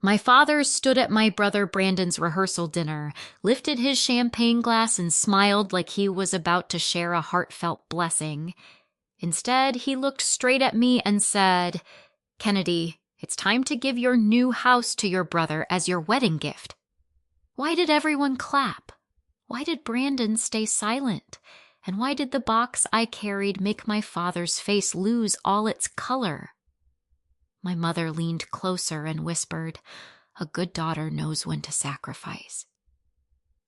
My father stood at my brother Brandon's rehearsal dinner, lifted his champagne glass, and smiled like he was about to share a heartfelt blessing. Instead, he looked straight at me and said, "Kennedy, it's time to give your new house to your brother as your wedding gift." Why did everyone clap? Why did Brandon stay silent? And why did the box I carried make my father's face lose all its color? My mother leaned closer and whispered, "A good daughter knows when to sacrifice."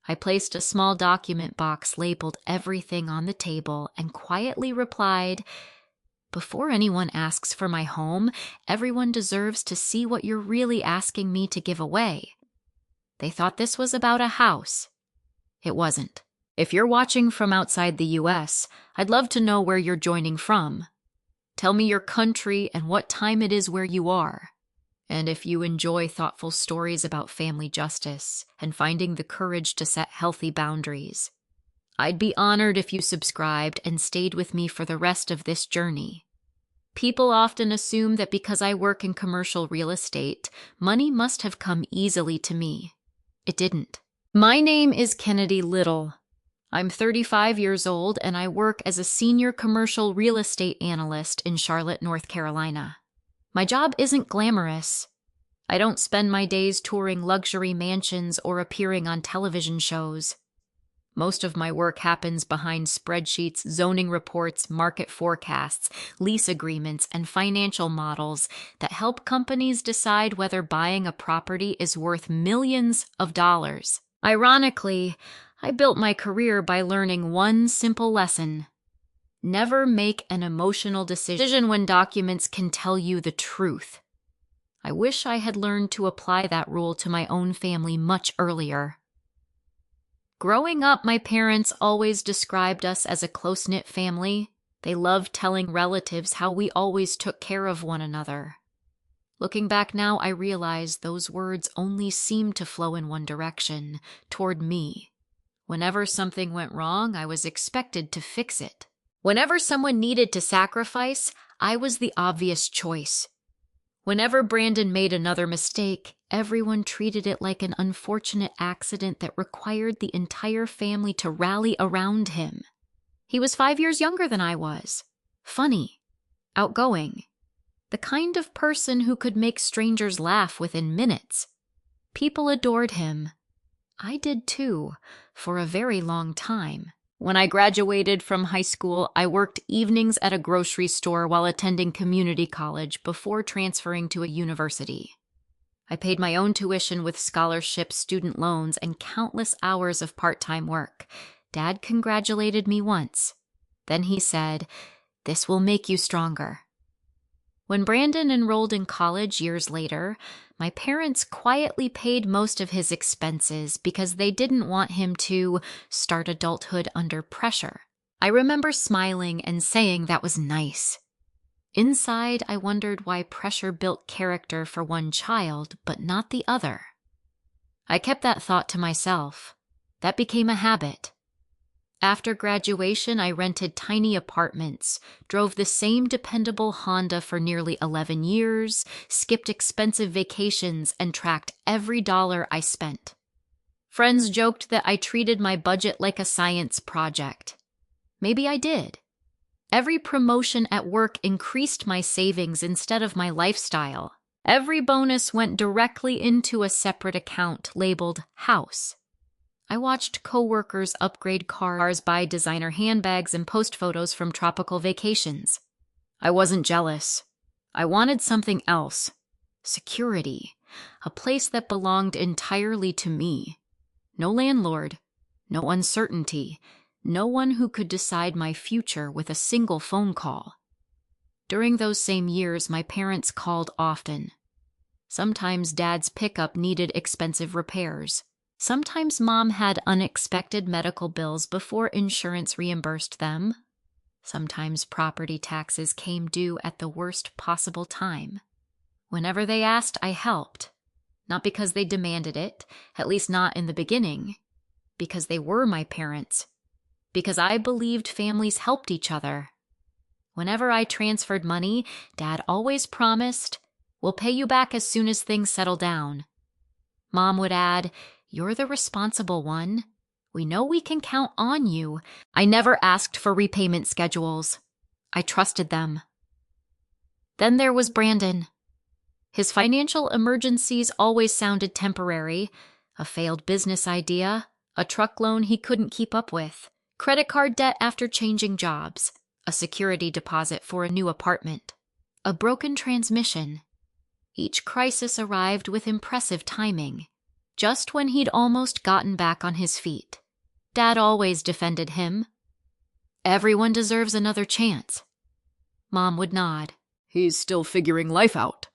I placed a small document box labeled everything on the table and quietly replied, "Before anyone asks for my home, everyone deserves to see what you're really asking me to give away." They thought this was about a house. It wasn't. If you're watching from outside the US, I'd love to know where you're joining from. Tell me your country and what time it is where you are. And if you enjoy thoughtful stories about family justice and finding the courage to set healthy boundaries, I'd be honored if you subscribed and stayed with me for the rest of this journey. People often assume that because I work in commercial real estate, money must have come easily to me. It didn't. My name is Kennedy Little. I'm 35 years old and I work as a senior commercial real estate analyst in Charlotte, North Carolina. My job isn't glamorous. I don't spend my days touring luxury mansions or appearing on television shows. Most of my work happens behind spreadsheets, zoning reports, market forecasts, lease agreements, and financial models that help companies decide whether buying a property is worth millions of dollars. Ironically, I built my career by learning one simple lesson. Never make an emotional decision when documents can tell you the truth. I wish I had learned to apply that rule to my own family much earlier. Growing up, my parents always described us as a close-knit family. They loved telling relatives how we always took care of one another. Looking back now, I realize those words only seemed to flow in one direction, toward me. Whenever something went wrong, I was expected to fix it. Whenever someone needed to sacrifice, I was the obvious choice. Whenever Brandon made another mistake, everyone treated it like an unfortunate accident that required the entire family to rally around him. He was 5 years younger than I was. Funny, outgoing, the kind of person who could make strangers laugh within minutes. People adored him. I did too, for a very long time. When I graduated from high school, I worked evenings at a grocery store while attending community college before transferring to a university. I paid my own tuition with scholarships, student loans, and countless hours of part-time work. Dad congratulated me once. Then he said, "This will make you stronger." When Brandon enrolled in college years later, my parents quietly paid most of his expenses because they didn't want him to start adulthood under pressure. I remember smiling and saying that was nice. Inside, I wondered why pressure built character for one child, but not the other. I kept that thought to myself. That became a habit. After graduation, I rented tiny apartments, drove the same dependable Honda for nearly 11 years, skipped expensive vacations, and tracked every dollar I spent. Friends joked that I treated my budget like a science project. Maybe I did. Every promotion at work increased my savings instead of my lifestyle. Every bonus went directly into a separate account labeled house. I watched coworkers upgrade cars, buy designer handbags, and post photos from tropical vacations. I wasn't jealous. I wanted something else. Security. A place that belonged entirely to me. No landlord. No uncertainty. No one who could decide my future with a single phone call. During those same years, my parents called often. Sometimes Dad's pickup needed expensive repairs. Sometimes Mom had unexpected medical bills before insurance reimbursed them. Sometimes property taxes came due at the worst possible time. Whenever they asked, I helped. Not because they demanded it, at least not in the beginning. Because they were my parents. Because I believed families helped each other. Whenever I transferred money, Dad always promised, We'll pay you back as soon as things settle down. Mom would add, "You're the responsible one. We know we can count on you." I never asked for repayment schedules. I trusted them. Then there was Brandon. His financial emergencies always sounded temporary. A failed business idea, a truck loan he couldn't keep up with, credit card debt after changing jobs, a security deposit for a new apartment, a broken transmission. Each crisis arrived with impressive timing, just when he'd almost gotten back on his feet. Dad always defended him. "Everyone deserves another chance." Mom would nod. "He's still figuring life out."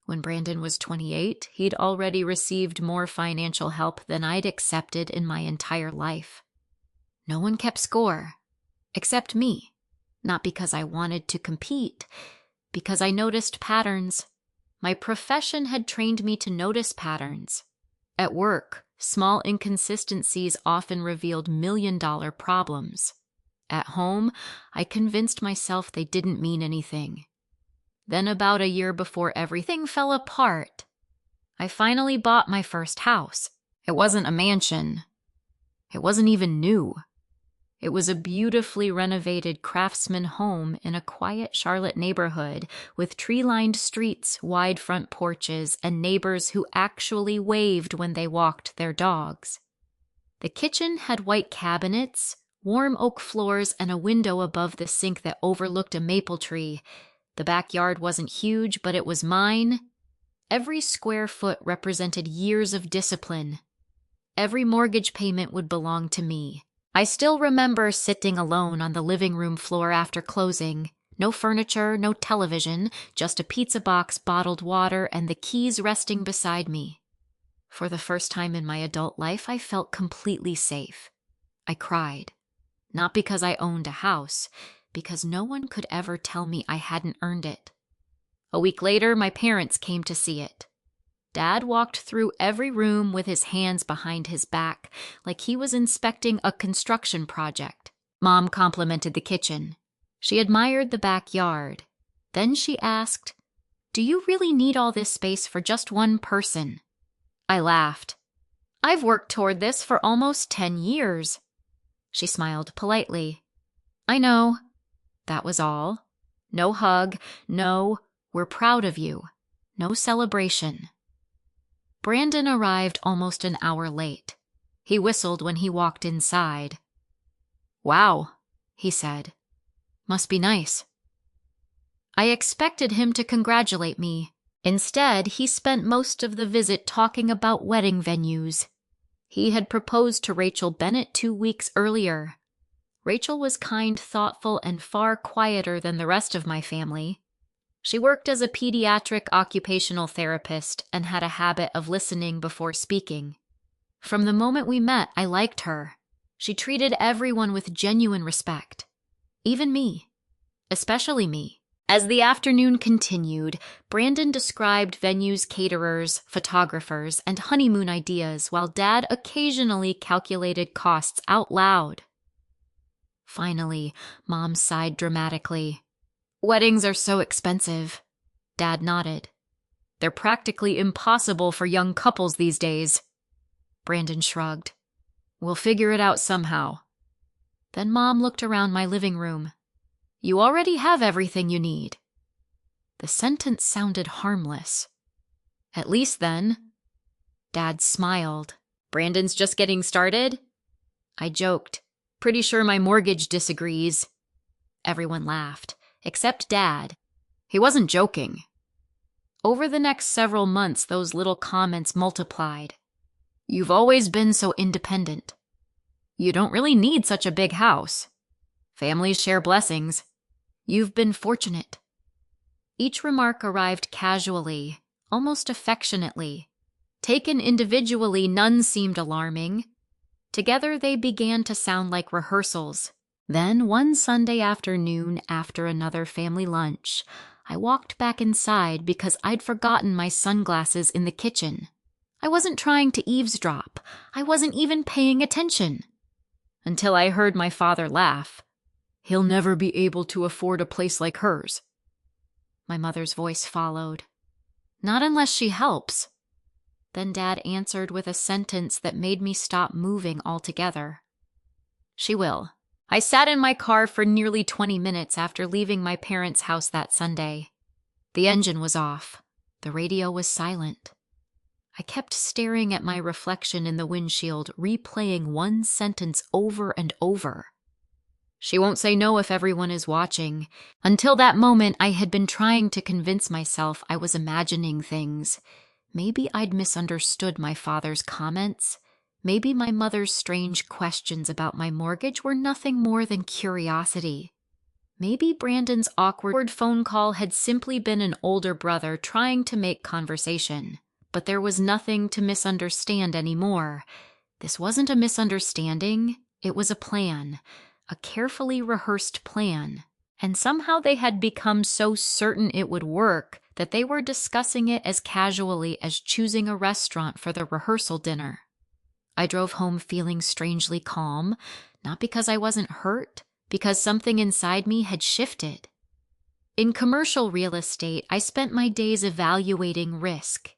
When Brandon was 28, he'd already received more financial help than I'd accepted in my entire life. No one kept score, except me. Not because I wanted to compete, because I noticed patterns. My profession had trained me to notice patterns. At work, small inconsistencies often revealed million-dollar problems. At home, I convinced myself they didn't mean anything. Then about a year before everything fell apart, I finally bought my first house. It wasn't a mansion. It wasn't even new. It was a beautifully renovated craftsman home in a quiet Charlotte neighborhood with tree-lined streets, wide front porches, and neighbors who actually waved when they walked their dogs. The kitchen had white cabinets, warm oak floors, and a window above the sink that overlooked a maple tree. The backyard wasn't huge, but it was mine. Every square foot represented years of discipline. Every mortgage payment would belong to me. I still remember sitting alone on the living room floor after closing. No furniture, no television, just a pizza box, bottled water, and the keys resting beside me. For the first time in my adult life, I felt completely safe. I cried. Not because I owned a house, because no one could ever tell me I hadn't earned it. A week later, my parents came to see it. Dad walked through every room with his hands behind his back, like he was inspecting a construction project. Mom complimented the kitchen. She admired the backyard. Then she asked, "Do you really need all this space for just one person?" I laughed. "I've worked toward this for almost 10 years. She smiled politely. "I know." That was all. No hug, no, "We're proud of you." No celebration. Brandon arrived almost an hour late. He whistled when he walked inside. "Wow," he said. "Must be nice." I expected him to congratulate me. Instead, he spent most of the visit talking about wedding venues. He had proposed to Rachel Bennett 2 weeks earlier. Rachel was kind, thoughtful, and far quieter than the rest of my family. She worked as a pediatric occupational therapist and had a habit of listening before speaking. From the moment we met, I liked her. She treated everyone with genuine respect. Even me. Especially me. As the afternoon continued, Brandon described venues, caterers, photographers, and honeymoon ideas while Dad occasionally calculated costs out loud. Finally, Mom sighed dramatically. "Weddings are so expensive." Dad nodded. "They're practically impossible for young couples these days." Brandon shrugged. "We'll figure it out somehow." Then Mom looked around my living room. "You already have everything you need." The sentence sounded harmless. "At least then." Dad smiled. "Brandon's just getting started?" I joked. "Pretty sure my mortgage disagrees." Everyone laughed, except Dad. He wasn't joking. Over the next several months, those little comments multiplied. "You've always been so independent." "You don't really need such a big house." "Families share blessings." "You've been fortunate." Each remark arrived casually, almost affectionately. Taken individually, none seemed alarming. Together they began to sound like rehearsals. Then one Sunday afternoon, after another family lunch, I walked back inside because I'd forgotten my sunglasses in the kitchen. I wasn't trying to eavesdrop. I wasn't even paying attention. Until I heard my father laugh. "He'll never be able to afford a place like hers." My mother's voice followed. Not unless she helps. Then Dad answered with a sentence that made me stop moving altogether. She will. I sat in my car for nearly 20 minutes after leaving my parents' house that Sunday. The engine was off. The radio was silent. I kept staring at my reflection in the windshield, replaying one sentence over and over. She won't say no if everyone is watching. Until that moment, I had been trying to convince myself I was imagining things. Maybe I'd misunderstood my father's comments. Maybe my mother's strange questions about my mortgage were nothing more than curiosity. Maybe Brandon's awkward phone call had simply been an older brother trying to make conversation. But there was nothing to misunderstand anymore. This wasn't a misunderstanding. It was a plan. A carefully rehearsed plan. And somehow they had become so certain it would work that they were discussing it as casually as choosing a restaurant for the rehearsal dinner. I drove home feeling strangely calm, not because I wasn't hurt, because something inside me had shifted. In commercial real estate, I spent my days evaluating risk.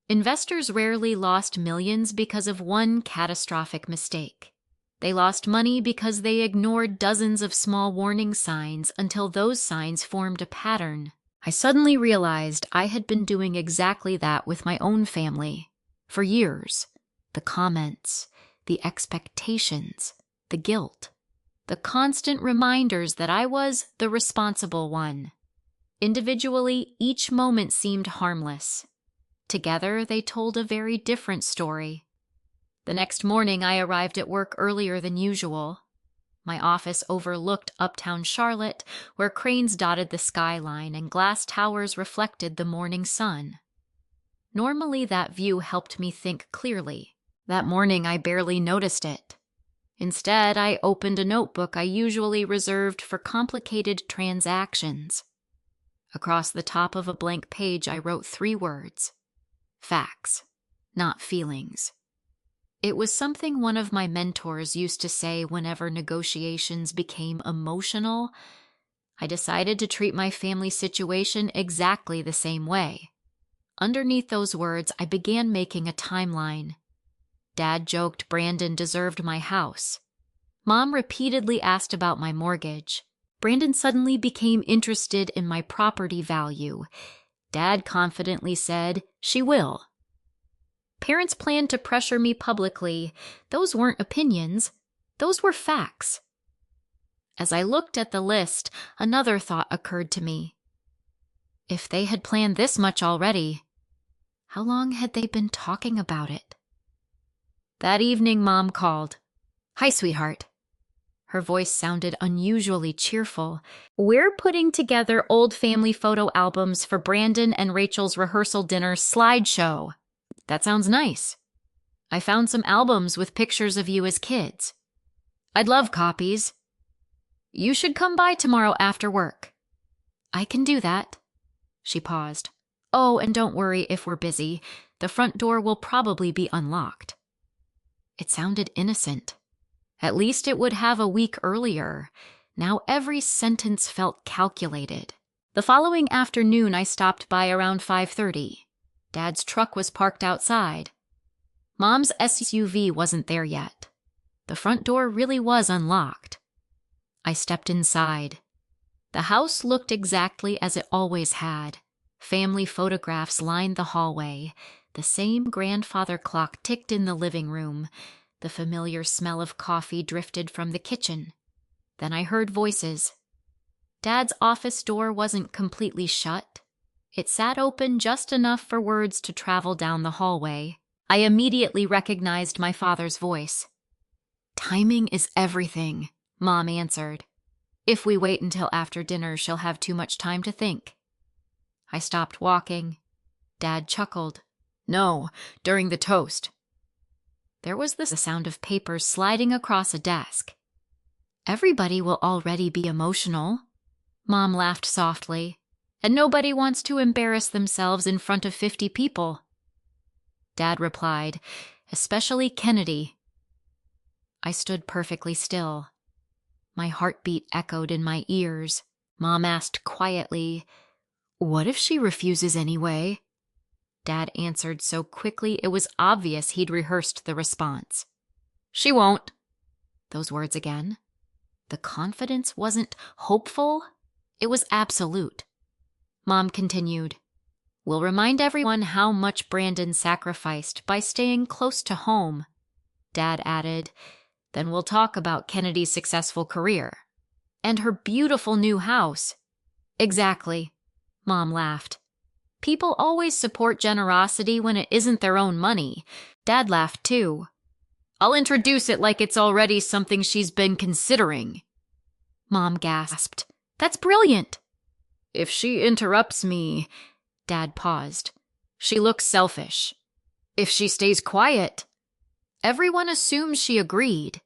Investors rarely lost millions because of one catastrophic mistake. They lost money because they ignored dozens of small warning signs until those signs formed a pattern. I suddenly realized I had been doing exactly that with my own family. For years. The comments, the expectations, the guilt, the constant reminders that I was the responsible one. Individually, each moment seemed harmless. Together, they told a very different story. The next morning, I arrived at work earlier than usual. My office overlooked uptown Charlotte, where cranes dotted the skyline and glass towers reflected the morning sun. Normally, that view helped me think clearly. That morning, I barely noticed it. Instead, I opened a notebook I usually reserved for complicated transactions. Across the top of a blank page, I wrote 3 words. Facts, not feelings. It was something one of my mentors used to say whenever negotiations became emotional. I decided to treat my family situation exactly the same way. Underneath those words, I began making a timeline. Dad joked Brandon deserved my house. Mom repeatedly asked about my mortgage. Brandon suddenly became interested in my property value. Dad confidently said, "She will." Parents planned to pressure me publicly. Those weren't opinions. Those were facts. As I looked at the list, another thought occurred to me. If they had planned this much already, how long had they been talking about it? That evening, Mom called. "Hi, sweetheart." Her voice sounded unusually cheerful. "We're putting together old family photo albums for Brandon and Rachel's rehearsal dinner slideshow." "That sounds nice. I found some albums with pictures of you as kids. I'd love copies. You should come by tomorrow after work." "I can do that." She paused. "Oh, and don't worry if we're busy. The front door will probably be unlocked." It sounded innocent. At least it would have a week earlier. Now every sentence felt calculated. The following afternoon, I stopped by around 5:30. Dad's truck was parked outside. Mom's SUV wasn't there yet. The front door really was unlocked. I stepped inside. The house looked exactly as it always had. Family photographs lined the hallway. The same grandfather clock ticked in the living room. The familiar smell of coffee drifted from the kitchen. Then I heard voices. Dad's office door wasn't completely shut. It sat open just enough for words to travel down the hallway. I immediately recognized my father's voice. "Timing is everything," Mom answered. "If we wait until after dinner, she'll have too much time to think." I stopped walking. Dad chuckled. "No, during the toast." There was the sound of papers sliding across a desk. "Everybody will already be emotional." Mom laughed softly. "And nobody wants to embarrass themselves in front of 50 people. Dad replied, "Especially Kennedy." I stood perfectly still. My heartbeat echoed in my ears. Mom asked quietly, What if she refuses anyway? Dad answered so quickly it was obvious he'd rehearsed the response. She won't. Those words again. The confidence wasn't hopeful, it was absolute. Mom continued, "We'll remind everyone how much Brandon sacrificed by staying close to home." Dad added, "Then we'll talk about Kennedy's successful career. And her beautiful new house." "Exactly," Mom laughed. "People always support generosity when it isn't their own money." Dad laughed too. "I'll introduce it like it's already something she's been considering." Mom gasped. "That's brilliant." "If she interrupts me," Dad paused, "she looks selfish. If she stays quiet." Everyone assumes she agreed.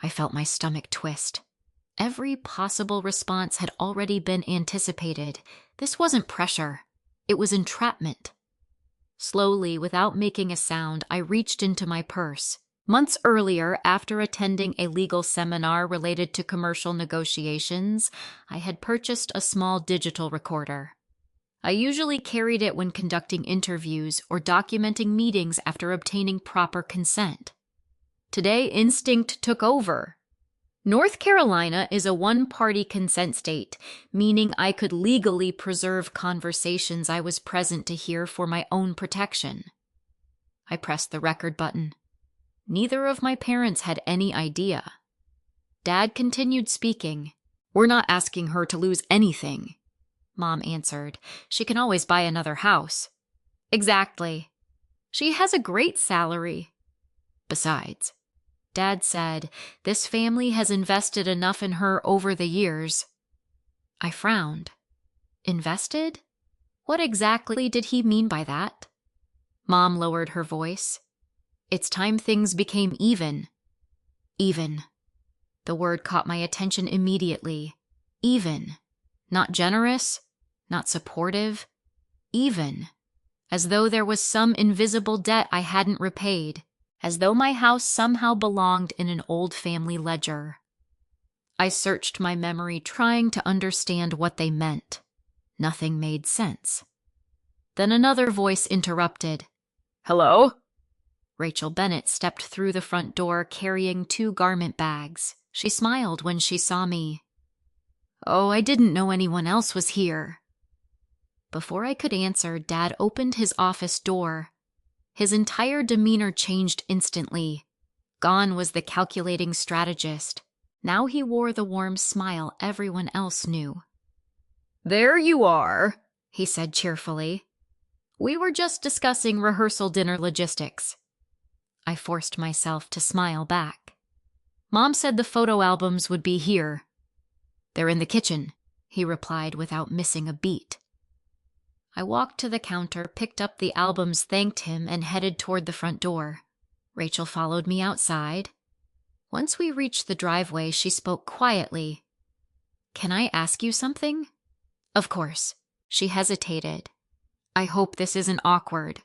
I felt my stomach twist. Every possible response had already been anticipated. This wasn't pressure. It was entrapment. Slowly, without making a sound, I reached into my purse. Months earlier, after attending a legal seminar related to commercial negotiations, I had purchased a small digital recorder. I usually carried it when conducting interviews or documenting meetings after obtaining proper consent. Today, instinct took over. North Carolina is a one-party consent state, meaning I could legally preserve conversations I was present to hear for my own protection. I pressed the record button. Neither of my parents had any idea. Dad continued speaking. "We're not asking her to lose anything," Mom answered. "She can always buy another house." "Exactly. She has a great salary." "Besides," Dad said, "this family has invested enough in her over the years." I frowned. Invested? What exactly did he mean by that? Mom lowered her voice. "It's time things became even." Even. The word caught my attention immediately. Even. Not generous, not supportive. Even. As though there was some invisible debt I hadn't repaid. As though my house somehow belonged in an old family ledger. I searched my memory trying to understand what they meant. Nothing made sense. Then another voice interrupted. "Hello?" Rachel Bennett stepped through the front door carrying 2 garment bags. She smiled when she saw me. "Oh, I didn't know anyone else was here." Before I could answer, Dad opened his office door. His entire demeanor changed instantly. Gone was the calculating strategist. Now he wore the warm smile everyone else knew. "There you are," he said cheerfully. "We were just discussing rehearsal dinner logistics." I forced myself to smile back. "Mom said the photo albums would be here." "They're in the kitchen," he replied without missing a beat. I walked to the counter, picked up the albums, thanked him, and headed toward the front door. Rachel followed me outside. Once we reached the driveway, she spoke quietly. "Can I ask you something?" "Of course." She hesitated. "I hope this isn't awkward."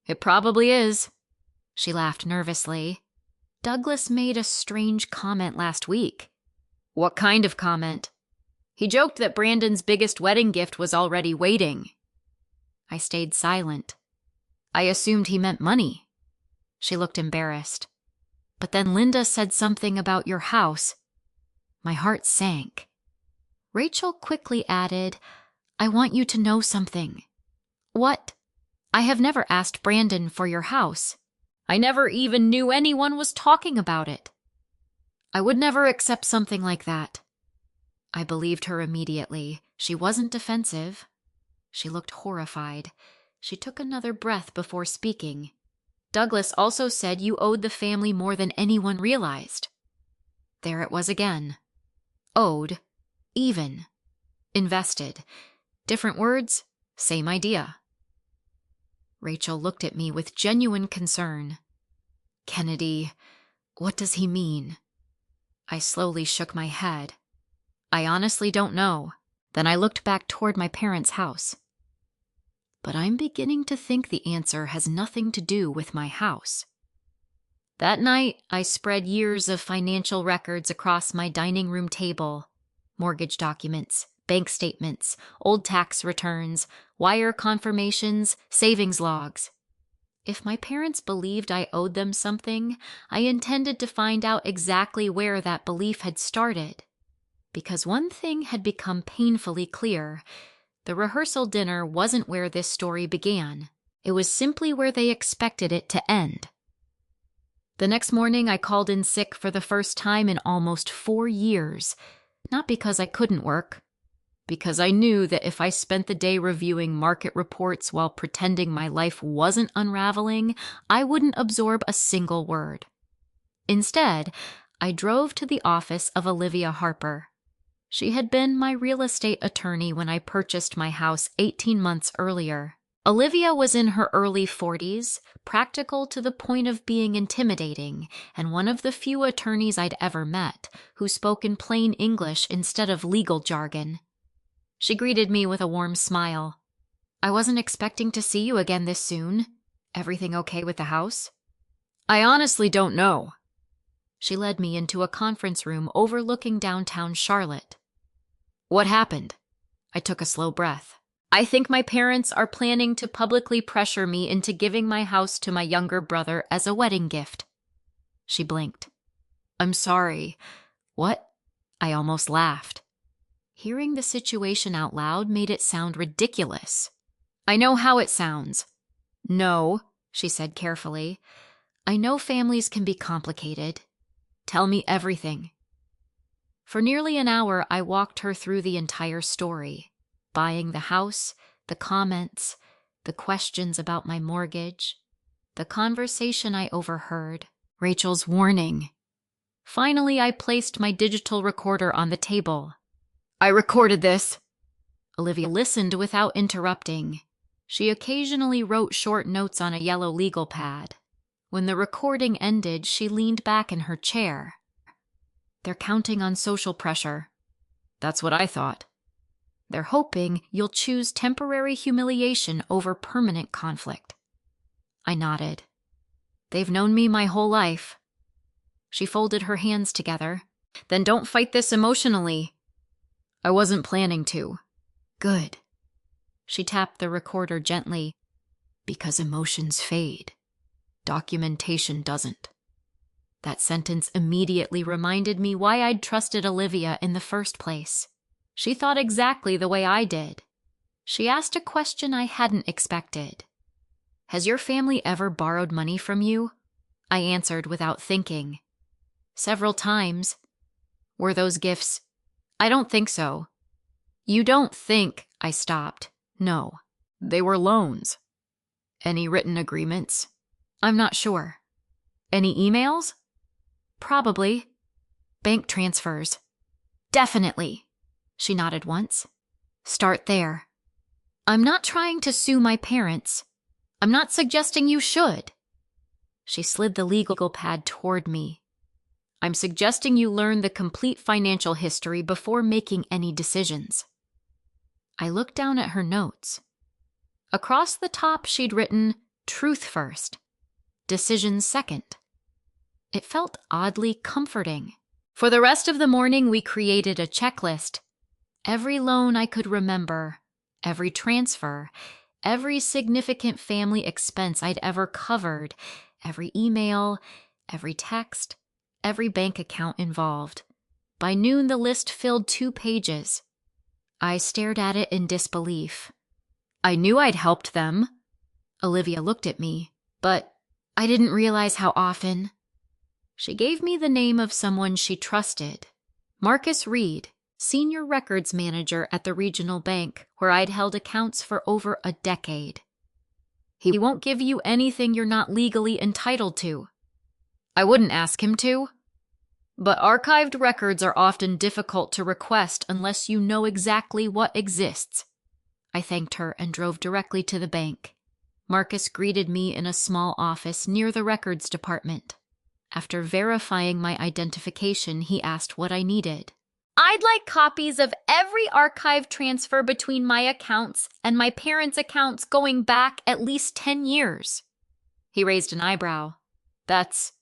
"It probably is." She laughed nervously. "Douglas made a strange comment last week." "What kind of comment?" "He joked that Brandon's biggest wedding gift was already waiting." I stayed silent. "I assumed he meant money." She looked embarrassed. "But then Linda said something about your house." My heart sank. Rachel quickly added, "I want you to know something." "What?" "I have never asked Brandon for your house. I never even knew anyone was talking about it." "I would never accept something like that." I believed her immediately. She wasn't defensive. She looked horrified. She took another breath before speaking. "Douglas also said you owed the family more than anyone realized." There it was again. Owed. Even. Invested. Different words, same idea. Rachel looked at me with genuine concern. "Kennedy, what does he mean?" I slowly shook my head. "I honestly don't know." Then I looked back toward my parents' house. But I'm beginning to think the answer has nothing to do with my house. That night, I spread years of financial records across my dining room table. Mortgage documents, Bank statements, old tax returns, wire confirmations, savings logs. If my parents believed I owed them something, I intended to find out exactly where that belief had started. Because one thing had become painfully clear. The rehearsal dinner wasn't where this story began. It was simply where they expected it to end. The next morning, I called in sick for the first time in almost 4 years. Not because I couldn't work. Because I knew that if I spent the day reviewing market reports while pretending my life wasn't unraveling, I wouldn't absorb a single word. Instead, I drove to the office of Olivia Harper. She had been my real estate attorney when I purchased my house 18 months earlier. Olivia was in her early 40s, practical to the point of being intimidating, and one of the few attorneys I'd ever met who spoke in plain English instead of legal jargon. She greeted me with a warm smile. "I wasn't expecting to see you again this soon. Everything okay with the house?" "I honestly don't know." She led me into a conference room overlooking downtown Charlotte. "What happened?" I took a slow breath. "I think my parents are planning to publicly pressure me into giving my house to my younger brother as a wedding gift." She blinked. "I'm sorry." "What?" I almost laughed. Hearing the situation out loud made it sound ridiculous. "I know how it sounds." "No," she said carefully. "I know families can be complicated. Tell me everything." For nearly an hour, I walked her through the entire story. Buying the house, the comments, the questions about my mortgage, the conversation I overheard, Rachel's warning. Finally, I placed my digital recorder on the table. "I recorded this." Olivia listened without interrupting. She occasionally wrote short notes on a yellow legal pad. When the recording ended, she leaned back in her chair. "They're counting on social pressure." "That's what I thought." "They're hoping you'll choose temporary humiliation over permanent conflict." I nodded. "They've known me my whole life." She folded her hands together. "Then don't fight this emotionally." "I wasn't planning to." "Good." She tapped the recorder gently. "Because emotions fade. Documentation doesn't." That sentence immediately reminded me why I'd trusted Olivia in the first place. She thought exactly the way I did. She asked a question I hadn't expected. "Has your family ever borrowed money from you?" I answered without thinking. "Several times." "Were those gifts?" "I don't think so." "You don't think," I stopped. "No, they were loans." "Any written agreements?" "I'm not sure." "Any emails?" "Probably." "Bank transfers?" "Definitely." She nodded once. "Start there." "I'm not trying to sue my parents. I'm not suggesting you should." She slid the legal pad toward me. "I'm suggesting you learn the complete financial history before making any decisions." I looked down at her notes. Across the top, she'd written, "Truth first, decisions second." It felt oddly comforting. For the rest of the morning, we created a checklist. Every loan I could remember, every transfer, every significant family expense I'd ever covered, every email, every text, every bank account involved. By noon, the list filled 2 pages. I stared at it in disbelief. "I knew I'd helped them." Olivia looked at me. "But I didn't realize how often." She gave me the name of someone she trusted. Marcus Reed, senior records manager at the regional bank, where I'd held accounts for over a decade. "He won't give you anything you're not legally entitled to." "I wouldn't ask him to." "But archived records are often difficult to request unless you know exactly what exists." I thanked her and drove directly to the bank. Marcus greeted me in a small office near the records department. After verifying my identification, he asked what I needed. "I'd like copies of every archive transfer between my accounts and my parents' accounts going back at least 10 years. He raised an eyebrow. "That's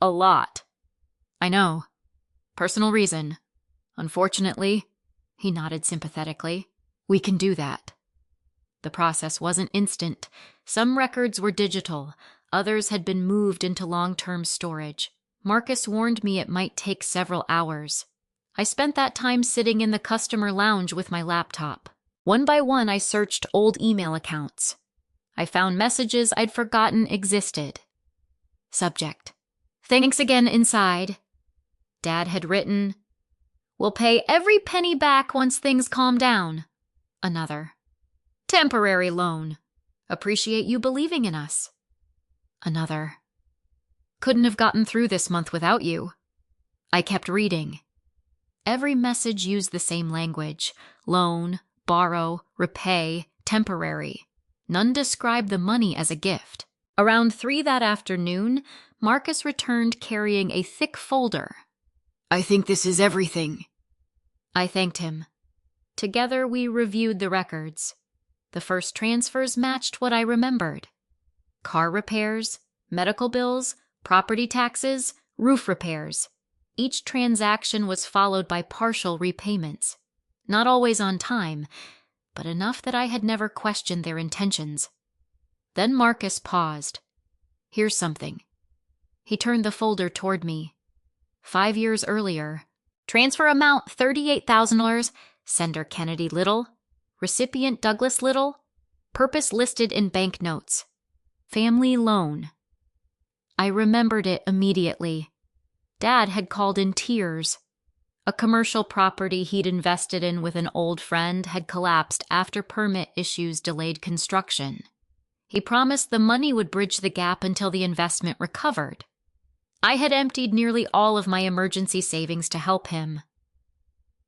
a lot." "I know. Personal reason. Unfortunately, He nodded sympathetically. We can do that. The process wasn't instant. Some records were digital. Others had been moved into long-term storage. Marcus warned me it might take several hours. I spent that time sitting in the customer lounge with my laptop. One by one, I searched old email accounts. I found messages I'd forgotten existed. Subject: Thanks again, inside. Dad had written, We'll pay every penny back once things calm down. Another: Temporary loan. Appreciate you believing in us. Another: Couldn't have gotten through this month without you. I kept reading. Every message used the same language: loan, borrow, repay, temporary. None described the money as a gift. Around 3 that afternoon, Marcus returned carrying a thick folder. I think this is everything. I thanked him. Together we reviewed the records. The first transfers matched what I remembered. Car repairs, medical bills, property taxes, roof repairs. Each transaction was followed by partial repayments. Not always on time, but enough that I had never questioned their intentions. Then Marcus paused. Here's something. He turned the folder toward me. 5 years earlier. Transfer amount $38,000. Sender Kennedy Little. Recipient Douglas Little. Purpose listed in banknotes. Family loan. I remembered it immediately. Dad had called in tears. A commercial property he'd invested in with an old friend had collapsed after permit issues delayed construction. He promised the money would bridge the gap until the investment recovered. I had emptied nearly all of my emergency savings to help him.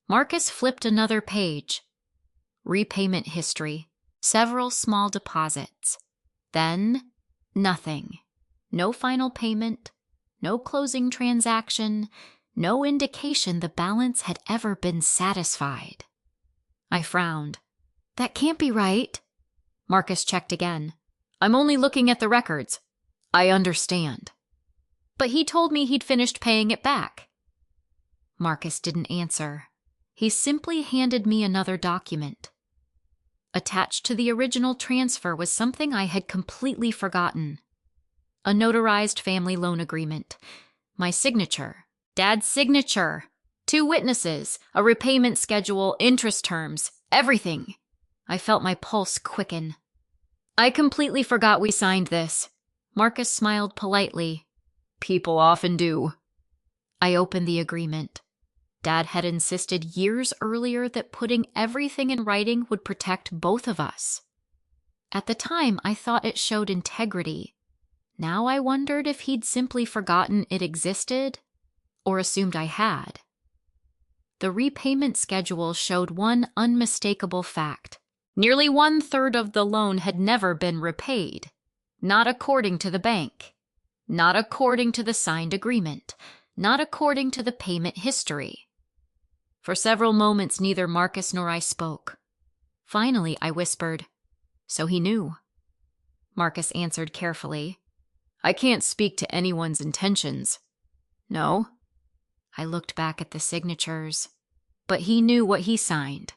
Marcus flipped another page. Repayment history. Several small deposits. Then, nothing. No final payment. No closing transaction. No indication the balance had ever been satisfied. I frowned. That can't be right. Marcus checked again. I'm only looking at the records. I understand. But he told me he'd finished paying it back. Marcus didn't answer. He simply handed me another document. Attached to the original transfer was something I had completely forgotten. A notarized family loan agreement. My signature. Dad's signature. 2 witnesses. A repayment schedule, interest terms. Everything. I felt my pulse quicken. I completely forgot we signed this. Marcus smiled politely. People often do. I opened the agreement. Dad had insisted years earlier that putting everything in writing would protect both of us. At the time, I thought it showed integrity. Now I wondered if he'd simply forgotten it existed, or assumed I had. The repayment schedule showed one unmistakable fact. Nearly 1/3 of the loan had never been repaid. Not according to the bank. Not according to the signed agreement. Not according to the payment history. For several moments, neither Marcus nor I spoke. Finally, I whispered, So he knew. Marcus answered carefully, I can't speak to anyone's intentions. No. I looked back at the signatures, but he knew what he signed.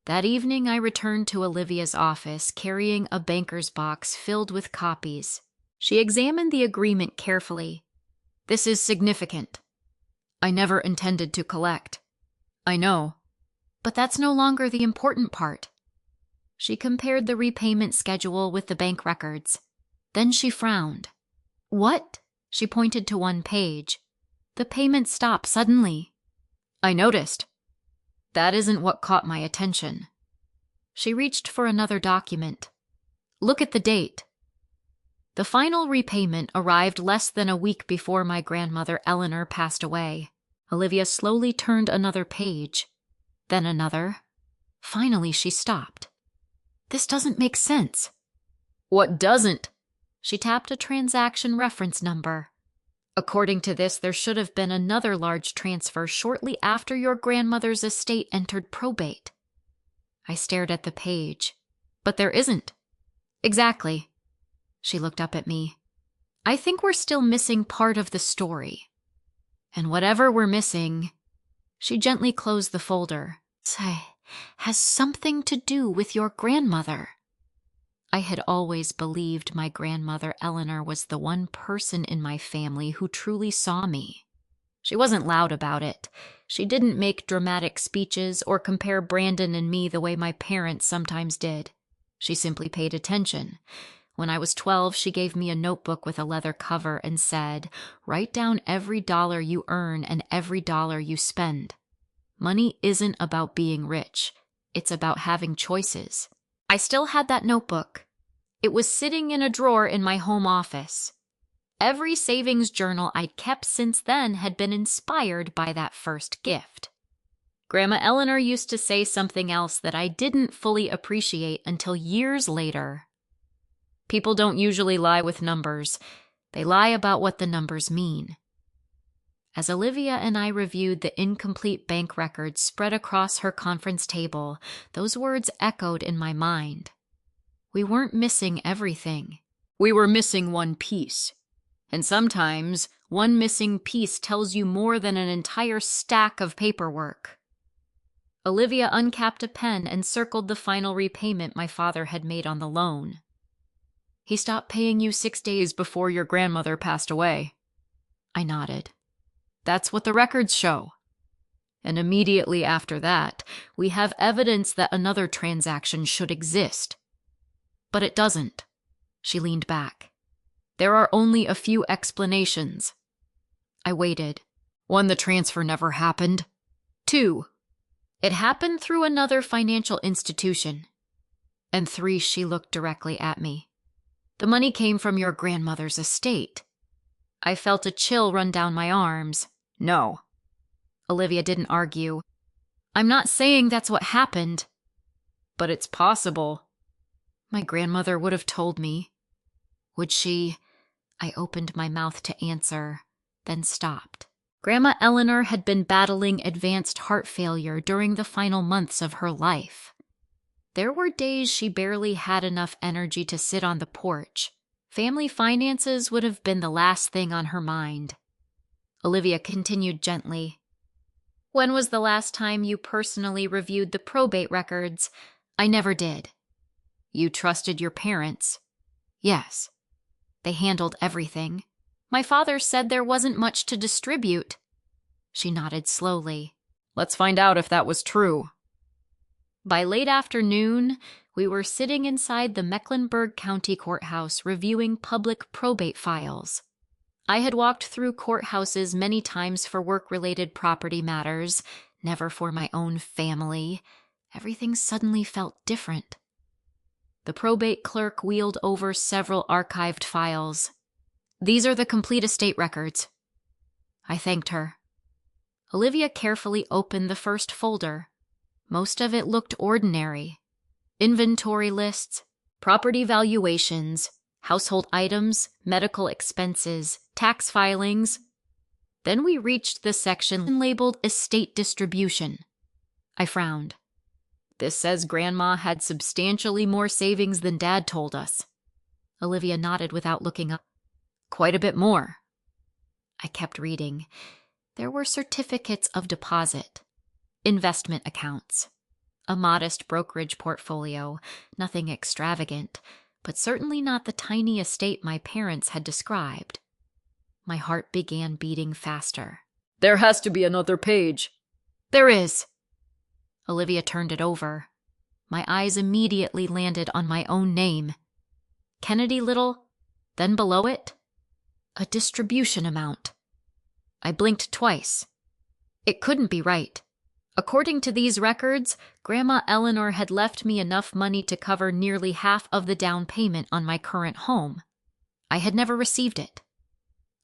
That evening, I returned to Olivia's office carrying a banker's box filled with copies. She examined the agreement carefully. This is significant. I never intended to collect. I know. But that's no longer the important part. She compared the repayment schedule with the bank records. Then she frowned. What? She pointed to one page. The payment stopped suddenly. I noticed. That isn't what caught my attention. She reached for another document. Look at the date. The final repayment arrived less than a week before my grandmother Eleanor passed away. Olivia slowly turned another page, then another. Finally, she stopped. This doesn't make sense. What doesn't? She tapped a transaction reference number. According to this, there should have been another large transfer shortly after your grandmother's estate entered probate. I stared at the page. But there isn't. Exactly. She looked up at me. I think we're still missing part of the story. And whatever we're missing... She gently closed the folder. has something to do with your grandmother. I had always believed my grandmother Eleanor was the one person in my family who truly saw me. She wasn't loud about it. She didn't make dramatic speeches or compare Brandon and me the way my parents sometimes did. She simply paid attention. When I was 12, she gave me a notebook with a leather cover and said, "Write down every dollar you earn and every dollar you spend. Money isn't about being rich. It's about having choices." I still had that notebook. It was sitting in a drawer in my home office. Every savings journal I'd kept since then had been inspired by that first gift. Grandma Eleanor used to say something else that I didn't fully appreciate until years later. People don't usually lie with numbers. They lie about what the numbers mean. As Olivia and I reviewed the incomplete bank records spread across her conference table, those words echoed in my mind. We weren't missing everything. We were missing one piece. And sometimes, one missing piece tells you more than an entire stack of paperwork. Olivia uncapped a pen and circled the final repayment my father had made on the loan. "He stopped paying you 6 days before your grandmother passed away." I nodded. "That's what the records show. And immediately after that, we have evidence that another transaction should exist. But it doesn't." She leaned back. "There are only a few explanations." I waited. 1, the transfer never happened. 2, it happened through another financial institution. And 3, she looked directly at me. "The money came from your grandmother's estate." I felt a chill run down my arms. "No." Olivia didn't argue. "I'm not saying that's what happened." "But it's possible." "My grandmother would have told me." "Would she?" I opened my mouth to answer, then stopped. Grandma Eleanor had been battling advanced heart failure during the final months of her life. There were days she barely had enough energy to sit on the porch. Family finances would have been the last thing on her mind. Olivia continued gently. "When was the last time you personally reviewed the probate records?" "I never did." "You trusted your parents?" "Yes. They handled everything. My father said there wasn't much to distribute." She nodded slowly. "Let's find out if that was true." By late afternoon, we were sitting inside the Mecklenburg County Courthouse reviewing public probate files. I had walked through courthouses many times for work-related property matters, never for my own family. Everything suddenly felt different. The probate clerk wheeled over several archived files. "These are the complete estate records." I thanked her. Olivia carefully opened the first folder. Most of it looked ordinary. Inventory lists, property valuations, household items, medical expenses, tax filings. Then we reached the section labeled Estate Distribution. I frowned. "This says Grandma had substantially more savings than Dad told us." Olivia nodded without looking up. "Quite a bit more." I kept reading. There were certificates of deposit, investment accounts, a modest brokerage portfolio, nothing extravagant, but certainly not the tiny estate my parents had described. My heart began beating faster. "There has to be another page." "There is." Olivia turned it over. My eyes immediately landed on my own name. Kennedy Little, then below it, a distribution amount. I blinked twice. It couldn't be right. According to these records, Grandma Eleanor had left me enough money to cover nearly half of the down payment on my current home. I had never received it.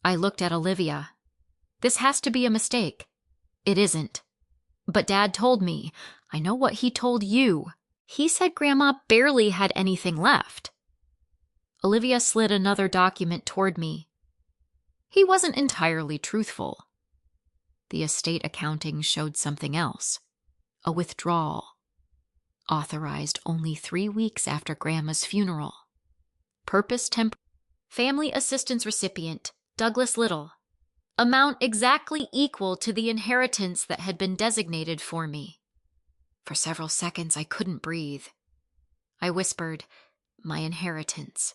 I looked at Olivia. "This has to be a mistake." "It isn't." "But Dad told me. I know what he told you. He said Grandma barely had anything left." Olivia slid another document toward me. "He wasn't entirely truthful." The estate accounting showed something else. A withdrawal. Authorized only 3 weeks after Grandma's funeral. Purpose family assistance recipient, Douglas Little. Amount exactly equal to the inheritance that had been designated for me. For several seconds, I couldn't breathe. I whispered, "My inheritance."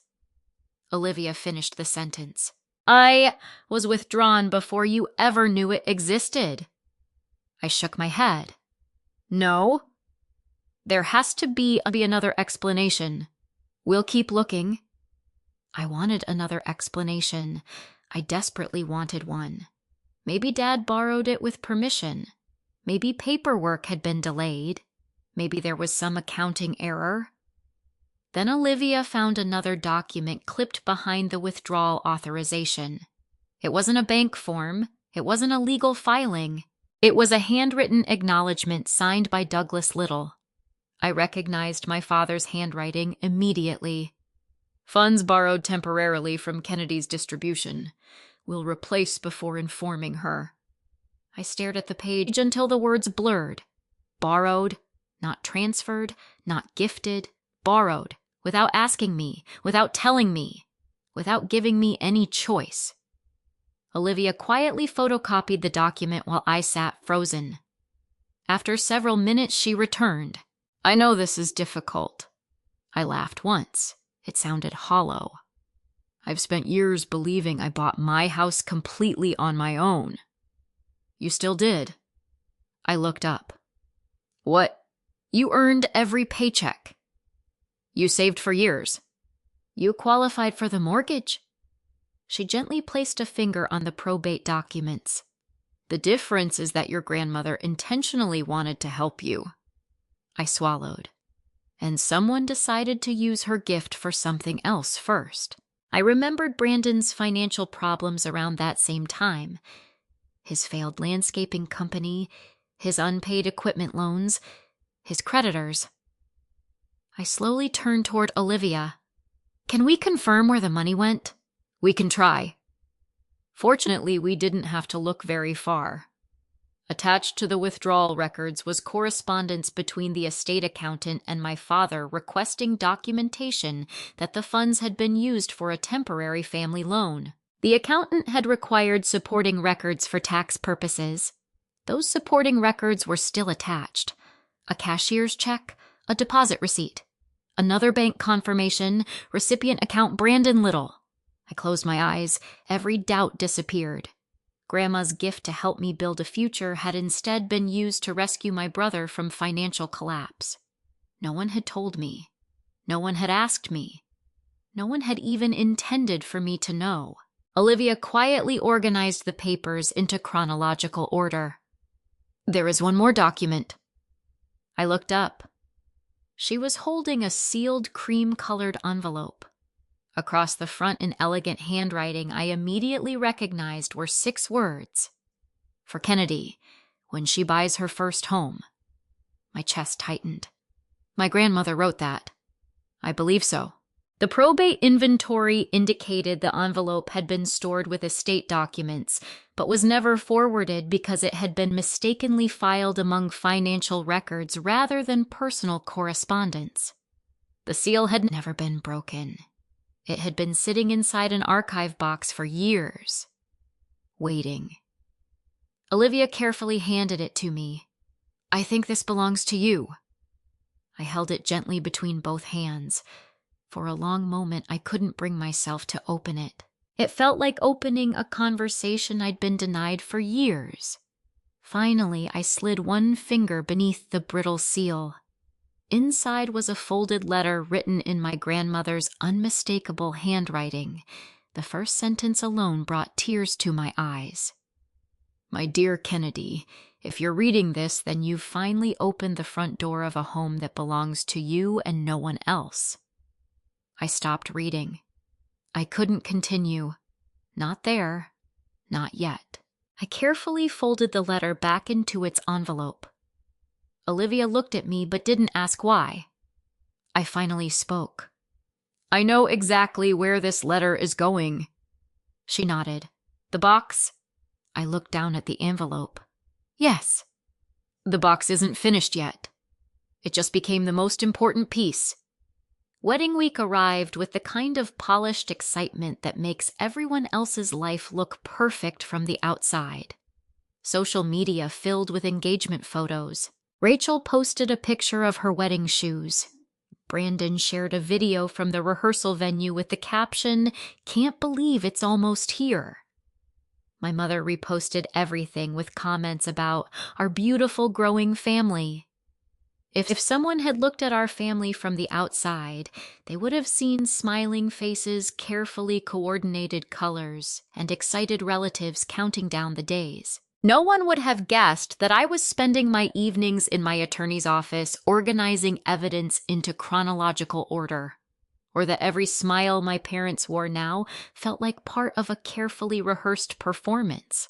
Olivia finished the sentence. "I was withdrawn before you ever knew it existed." I shook my head. "No. There has to be another explanation. We'll keep looking." I wanted another explanation. I desperately wanted one. Maybe Dad borrowed it with permission. Maybe paperwork had been delayed. Maybe there was some accounting error. Then Olivia found another document clipped behind the withdrawal authorization. It wasn't a bank form. It wasn't a legal filing. It was a handwritten acknowledgement signed by Douglas Little. I recognized my father's handwriting immediately. "Funds borrowed temporarily from Kennedy's distribution. Will replace before informing her." I stared at the page until the words blurred. Borrowed, not transferred, not gifted, borrowed, without asking me, without telling me, without giving me any choice. Olivia quietly photocopied the document while I sat frozen. After several minutes, she returned. "I know this is difficult." I laughed once. It sounded hollow. "I've spent years believing I bought my house completely on my own." "You still did." I looked up. "What? You earned every paycheck. You saved for years. You qualified for the mortgage." She gently placed a finger on the probate documents. "The difference is that your grandmother intentionally wanted to help you." I swallowed. "And someone decided to use her gift for something else first." I remembered Brandon's financial problems around that same time. His failed landscaping company, his unpaid equipment loans, his creditors. I slowly turned toward Olivia. "Can we confirm where the money went?" "We can try." Fortunately, we didn't have to look very far. Attached to the withdrawal records was correspondence between the estate accountant and my father requesting documentation that the funds had been used for a temporary family loan. The accountant had required supporting records for tax purposes. Those supporting records were still attached. A cashier's check, a deposit receipt, another bank confirmation, recipient account Brandon Little. I closed my eyes. Every doubt disappeared. Grandma's gift to help me build a future had instead been used to rescue my brother from financial collapse. No one had told me. No one had asked me. No one had even intended for me to know. Olivia quietly organized the papers into chronological order. "There is one more document." I looked up. She was holding a sealed cream-colored envelope. Across the front in elegant handwriting I immediately recognized were 6 words. "For Kennedy, when she buys her first home." My chest tightened. My grandmother wrote that. I believe so. The probate inventory indicated the envelope had been stored with estate documents, but was never forwarded because it had been mistakenly filed among financial records rather than personal correspondence. The seal had never been broken. It had been sitting inside an archive box for years, waiting. Olivia carefully handed it to me. "I think this belongs to you." I held it gently between both hands. For a long moment, I couldn't bring myself to open it. It felt like opening a conversation I'd been denied for years. Finally, I slid one finger beneath the brittle seal. Inside was a folded letter written in my grandmother's unmistakable handwriting. The first sentence alone brought tears to my eyes. "My dear Kennedy, if you're reading this, then you've finally opened the front door of a home that belongs to you and no one else." I stopped reading. I couldn't continue. Not there. Not yet. I carefully folded the letter back into its envelope. Olivia looked at me but didn't ask why. I finally spoke. "I know exactly where this letter is going." She nodded. "The box?" I looked down at the envelope. "Yes." "The box isn't finished yet. It just became the most important piece." Wedding week arrived with the kind of polished excitement that makes everyone else's life look perfect from the outside. Social media filled with engagement photos. Rachel posted a picture of her wedding shoes. Brandon shared a video from the rehearsal venue with the caption, "Can't believe it's almost here." My mother reposted everything with comments about our beautiful growing family. If someone had looked at our family from the outside, they would have seen smiling faces, carefully coordinated colors, and excited relatives counting down the days. No one would have guessed that I was spending my evenings in my attorney's office organizing evidence into chronological order, or that every smile my parents wore now felt like part of a carefully rehearsed performance.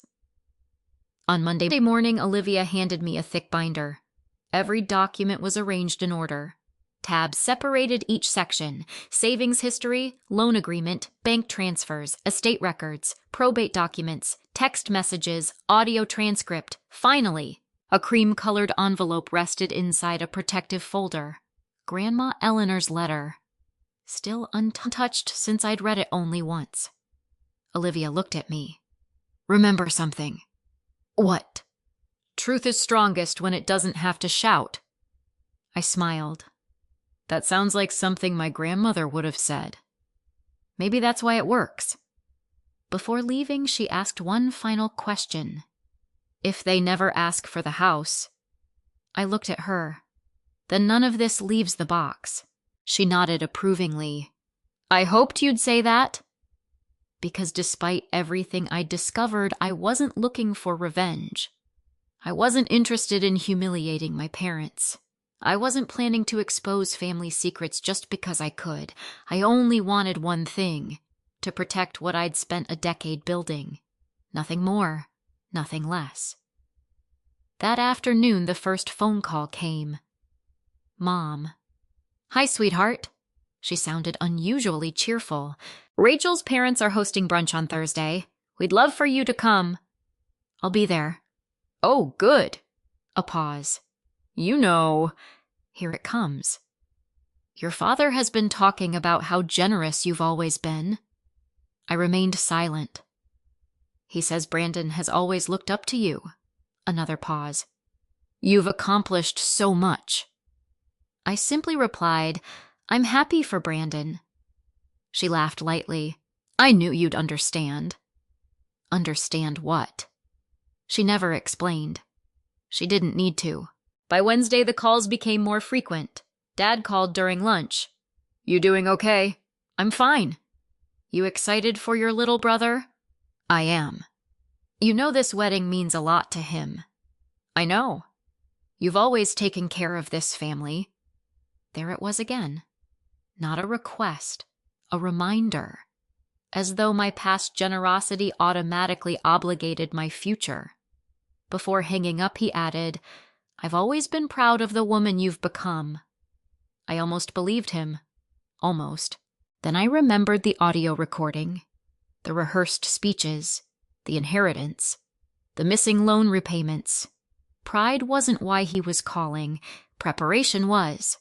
On Monday morning, Olivia handed me a thick binder. Every document was arranged in order. Tabs separated each section: savings history, loan agreement, bank transfers, estate records, probate documents, text messages, audio transcript. Finally, a cream-colored envelope rested inside a protective folder. Grandma Eleanor's letter. Still untouched since I'd read it only once. Olivia looked at me. "Remember something." "What?" "Truth is strongest when it doesn't have to shout." I smiled. That sounds like something my grandmother would have said. Maybe that's why it works. Before leaving, she asked one final question. If they never ask for the house. I looked at her. Then none of this leaves the box. She nodded approvingly. I hoped you'd say that. Because despite everything I discovered, I wasn't looking for revenge. I wasn't interested in humiliating my parents. I wasn't planning to expose family secrets just because I could. I only wanted one thing: to protect what I'd spent a decade building. Nothing more, nothing less. That afternoon, the first phone call came. Mom. "Hi, sweetheart." She sounded unusually cheerful. "Rachel's parents are hosting brunch on Thursday. We'd love for you to come." "I'll be there." "Oh, good." A pause. "You know," here it comes. "Your father has been talking about how generous you've always been." I remained silent. "He says Brandon has always looked up to you." Another pause. "You've accomplished so much." I simply replied, "I'm happy for Brandon." She laughed lightly. "I knew you'd understand." Understand what? She never explained. She didn't need to. By Wednesday, the calls became more frequent. Dad called during lunch. "You doing okay?" "I'm fine." "You excited for your little brother?" "I am." "You know this wedding means a lot to him." "I know. You've always taken care of this family." There it was again. Not a request, a reminder. As though my past generosity automatically obligated my future. Before hanging up, he added, "I've always been proud of the woman you've become." I almost believed him. Almost. Then I remembered the audio recording, the rehearsed speeches, the inheritance, the missing loan repayments. Pride wasn't why he was calling. Preparation was.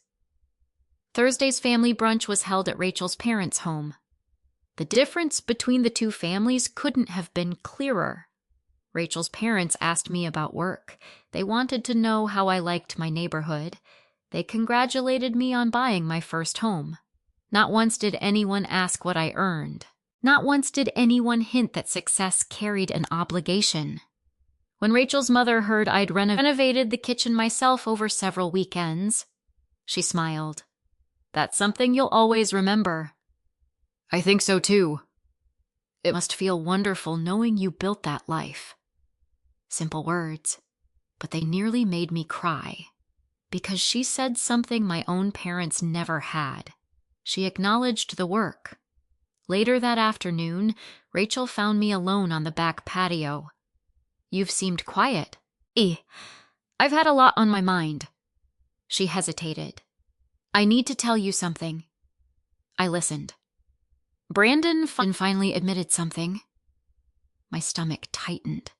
Thursday's family brunch was held at Rachel's parents' home. The difference between the two families couldn't have been clearer. Rachel's parents asked me about work. They wanted to know how I liked my neighborhood. They congratulated me on buying my first home. Not once did anyone ask what I earned. Not once did anyone hint that success carried an obligation. When Rachel's mother heard I'd renovated the kitchen myself over several weekends, she smiled. "That's something you'll always remember." "I think so too." "It must feel wonderful knowing you built that life." Simple words, but they nearly made me cry. Because she said something my own parents never had. She acknowledged the work. Later that afternoon, Rachel found me alone on the back patio. "You've seemed quiet." "I've had a lot on my mind." She hesitated. "I need to tell you something." I listened. "Brandon finally admitted something." My stomach tightened.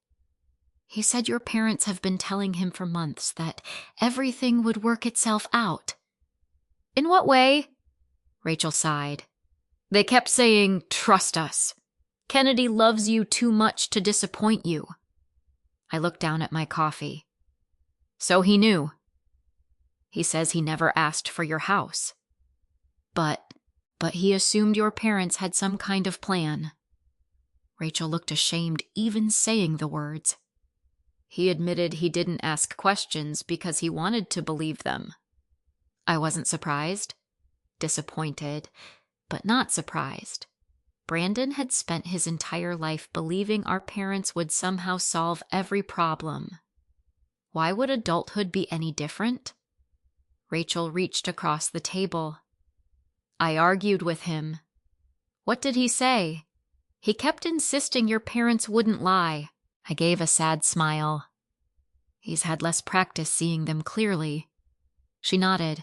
"He said your parents have been telling him for months that everything would work itself out." "In what way?" Rachel sighed. "They kept saying, 'Trust us. Kennedy loves you too much to disappoint you.'" I looked down at my coffee. "So he knew." He says he never asked for your house. But he assumed your parents had some kind of plan. Rachel looked ashamed even saying the words. He admitted he didn't ask questions because he wanted to believe them. I wasn't surprised. Disappointed, but not surprised. Brandon had spent his entire life believing our parents would somehow solve every problem. Why would adulthood be any different? Rachel reached across the table. I argued with him. What did he say? He kept insisting your parents wouldn't lie. I gave a sad smile. He's had less practice seeing them clearly. She nodded.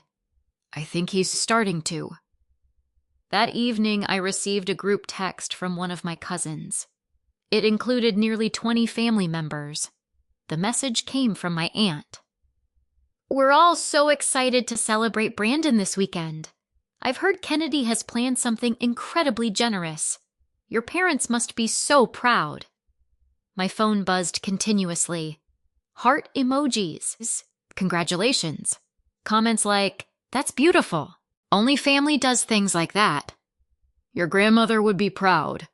I think he's starting to. That evening, I received a group text from one of my cousins. It included nearly 20 family members. The message came from my aunt. We're all so excited to celebrate Brandon this weekend. I've heard Kennedy has planned something incredibly generous. Your parents must be so proud. My phone buzzed continuously. Heart emojis. Congratulations. Comments like, that's beautiful. Only family does things like that. Your grandmother would be proud.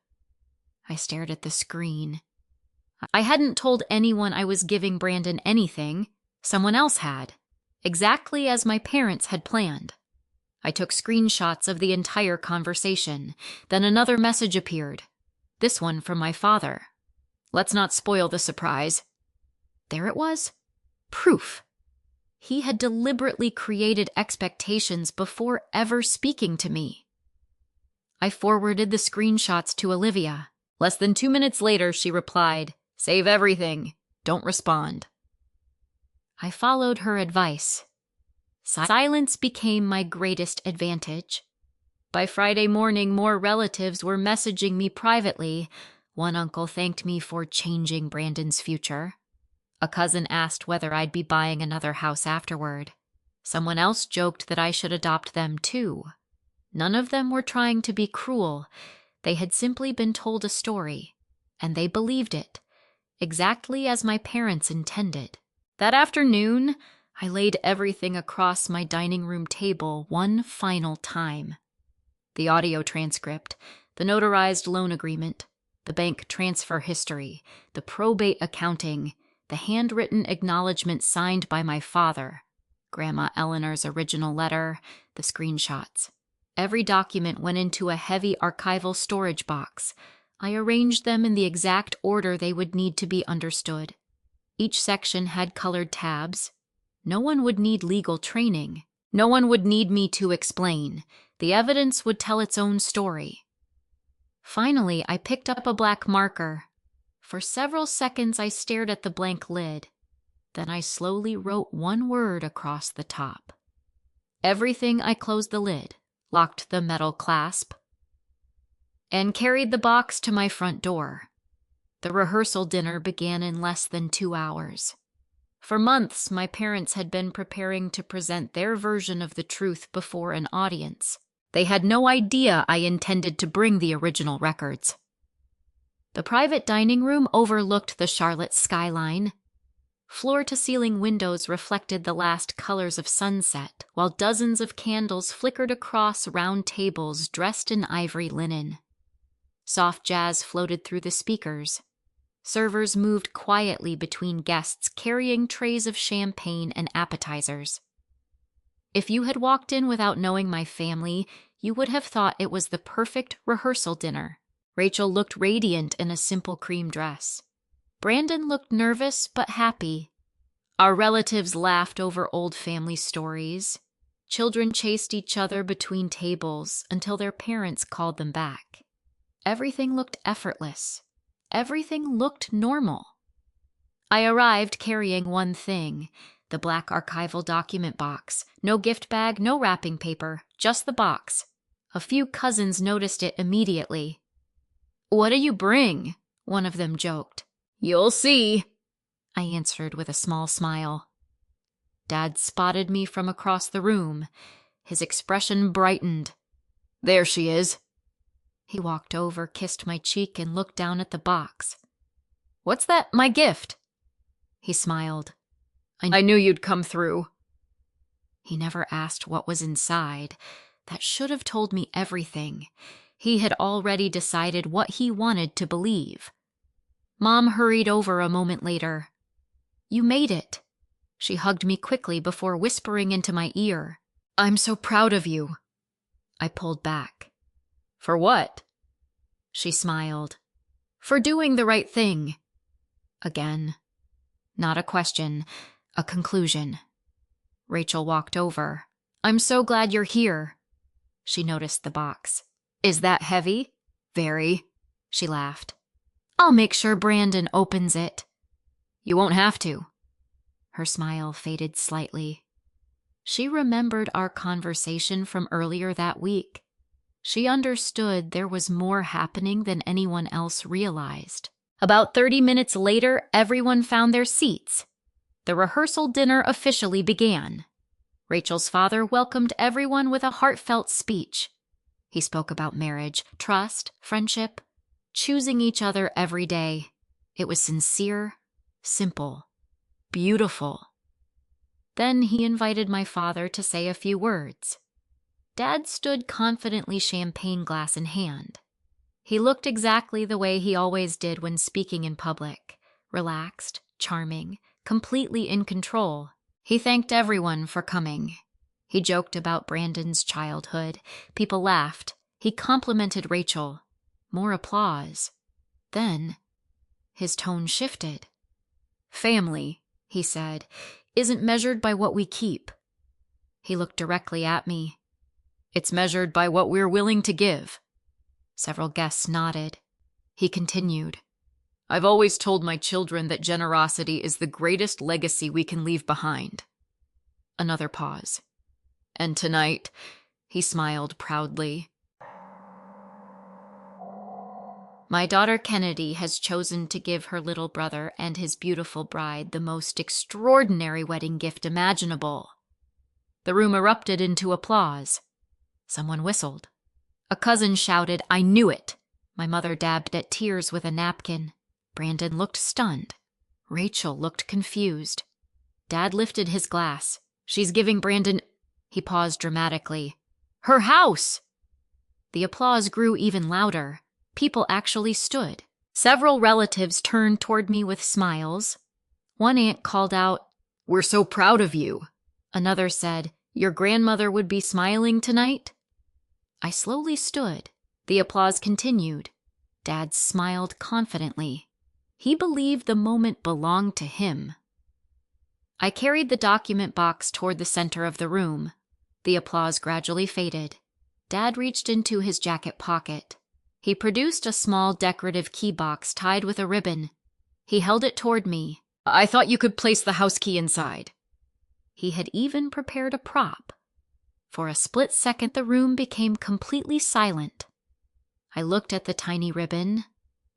I stared at the screen. I hadn't told anyone I was giving Brandon anything. Someone else had. Exactly as my parents had planned. I took screenshots of the entire conversation. Then another message appeared. This one from my father. Let's not spoil the surprise. There it was. Proof. He had deliberately created expectations before ever speaking to me. I forwarded the screenshots to Olivia. Less than 2 minutes later, she replied, Save everything. Don't respond. I followed her advice. Silence became my greatest advantage. By Friday morning, more relatives were messaging me privately. One uncle thanked me for changing Brandon's future. A cousin asked whether I'd be buying another house afterward. Someone else joked that I should adopt them too. None of them were trying to be cruel. They had simply been told a story, and they believed it, exactly as my parents intended. That afternoon, I laid everything across my dining room table one final time. The audio transcript, the notarized loan agreement, the bank transfer history, the probate accounting, the handwritten acknowledgement signed by my father, Grandma Eleanor's original letter, the screenshots. Every document went into a heavy archival storage box. I arranged them in the exact order they would need to be understood. Each section had colored tabs. No one would need legal training. No one would need me to explain. The evidence would tell its own story. Finally, I picked up a black marker. For several seconds, I stared at the blank lid. Then I slowly wrote one word across the top. Everything, I closed the lid, locked the metal clasp, and carried the box to my front door. The rehearsal dinner began in less than 2 hours. For months, my parents had been preparing to present their version of the truth before an audience. They had no idea I intended to bring the original records. The private dining room overlooked the Charlotte skyline. Floor-to-ceiling windows reflected the last colors of sunset, while dozens of candles flickered across round tables dressed in ivory linen. Soft jazz floated through the speakers. Servers moved quietly between guests, carrying trays of champagne and appetizers. If you had walked in without knowing my family, you would have thought it was the perfect rehearsal dinner. Rachel looked radiant in a simple cream dress. Brandon looked nervous but happy. Our relatives laughed over old family stories. Children chased each other between tables until their parents called them back. Everything looked effortless. Everything looked normal. I arrived carrying one thing, the black archival document box. No gift bag, no wrapping paper, just the box. A few cousins noticed it immediately. "What do you bring?" one of them joked. "You'll see," I answered with a small smile. Dad spotted me from across the room. His expression brightened. "There she is." He walked over, kissed my cheek, and looked down at the box. "What's that? My gift?" He smiled. I knew you'd come through." He never asked what was inside. That should have told me everything. He had already decided what he wanted to believe. Mom hurried over a moment later. "You made it." She hugged me quickly before whispering into my ear. "I'm so proud of you." I pulled back. "For what?" She smiled. "For doing the right thing." Again. Not a question, a conclusion. Rachel walked over. "I'm so glad you're here." She noticed the box. "Is that heavy?" "Very." She laughed. "I'll make sure Brandon opens it." "You won't have to." Her smile faded slightly. She remembered our conversation from earlier that week. She understood there was more happening than anyone else realized. About 30 minutes later, everyone found their seats. The rehearsal dinner officially began. Rachel's father welcomed everyone with a heartfelt speech. He spoke about marriage, trust, friendship, choosing each other every day. It was sincere, simple, beautiful. Then he invited my father to say a few words. Dad stood confidently, champagne glass in hand. He looked exactly the way he always did when speaking in public, relaxed, charming, completely in control. He thanked everyone for coming. He joked about Brandon's childhood. People laughed. He complimented Rachel. More applause. Then his tone shifted. "Family," he said, "isn't measured by what we keep." He looked directly at me. "It's measured by what we're willing to give." Several guests nodded. He continued. "I've always told my children that generosity is the greatest legacy we can leave behind." Another pause. "And tonight," he smiled proudly, "my daughter Kennedy has chosen to give her little brother and his beautiful bride the most extraordinary wedding gift imaginable." The room erupted into applause. Someone whistled. A cousin shouted, "I knew it!" My mother dabbed at tears with a napkin. Brandon looked stunned. Rachel looked confused. Dad lifted his glass. "She's giving Brandon—" He paused dramatically. "Her house!" The applause grew even louder. People actually stood. Several relatives turned toward me with smiles. One aunt called out, "We're so proud of you." Another said, "Your grandmother would be smiling tonight?" I slowly stood. The applause continued. Dad smiled confidently. He believed the moment belonged to him. I carried the document box toward the center of the room. The applause gradually faded. Dad reached into his jacket pocket. He produced a small decorative key box tied with a ribbon. He held it toward me. "I thought you could place the house key inside." He had even prepared a prop. For a split second, the room became completely silent. I looked at the tiny ribbon,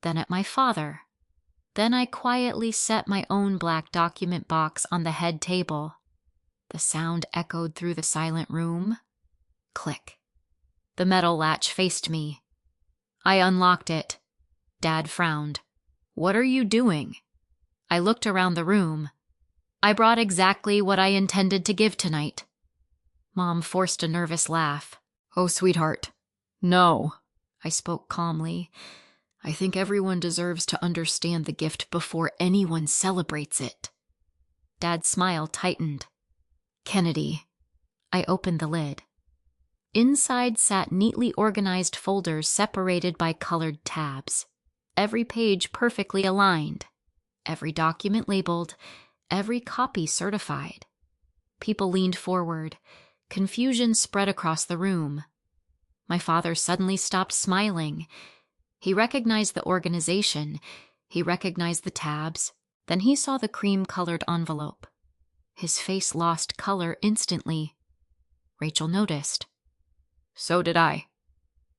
then at my father. Then I quietly set my own black document box on the head table. The sound echoed through the silent room. Click. The metal latch faced me. I unlocked it. Dad frowned. "What are you doing?" I looked around the room. "I brought exactly what I intended to give tonight." Mom forced a nervous laugh. "Oh, sweetheart. No." I spoke calmly. "I think everyone deserves to understand the gift before anyone celebrates it." Dad's smile tightened. "Kennedy." I opened the lid. Inside sat neatly organized folders separated by colored tabs. Every page perfectly aligned. Every document labeled. Every copy certified. People leaned forward. Confusion spread across the room. My father suddenly stopped smiling. He recognized the organization. He recognized the tabs. Then he saw the cream-colored envelope. His face lost color instantly. Rachel noticed. "So did I."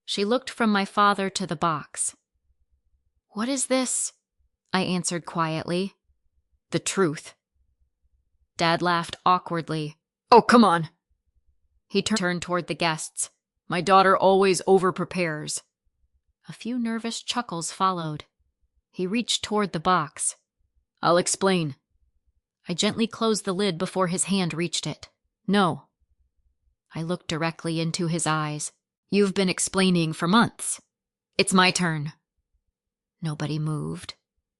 She looked from my father to the box. "What is this?" I answered quietly. "The truth." Dad laughed awkwardly. "Oh, come on." He turned toward the guests. "My daughter always over-prepares." A few nervous chuckles followed. He reached toward the box. "I'll explain." I gently closed the lid before his hand reached it. "No." I looked directly into his eyes. "You've been explaining for months. It's my turn." Nobody moved.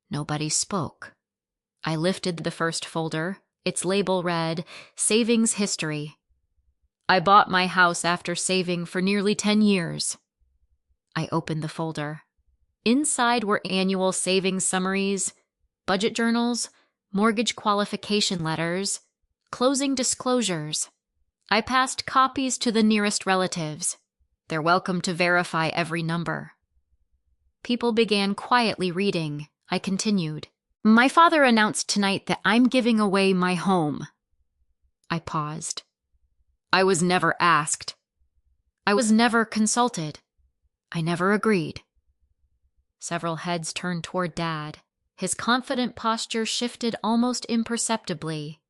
Nobody spoke. I lifted the first folder. Its label read, "Savings History." "I bought my house after saving for nearly 10 years. I opened the folder. Inside were annual savings summaries, budget journals, mortgage qualification letters, closing disclosures. I passed copies to the nearest relatives. They're welcome to verify every number. People began quietly reading. I continued. "My father announced tonight that I'm giving away my home." I paused. "I was never asked. I was never consulted. I never agreed." Several heads turned toward Dad. His confident posture shifted almost imperceptibly.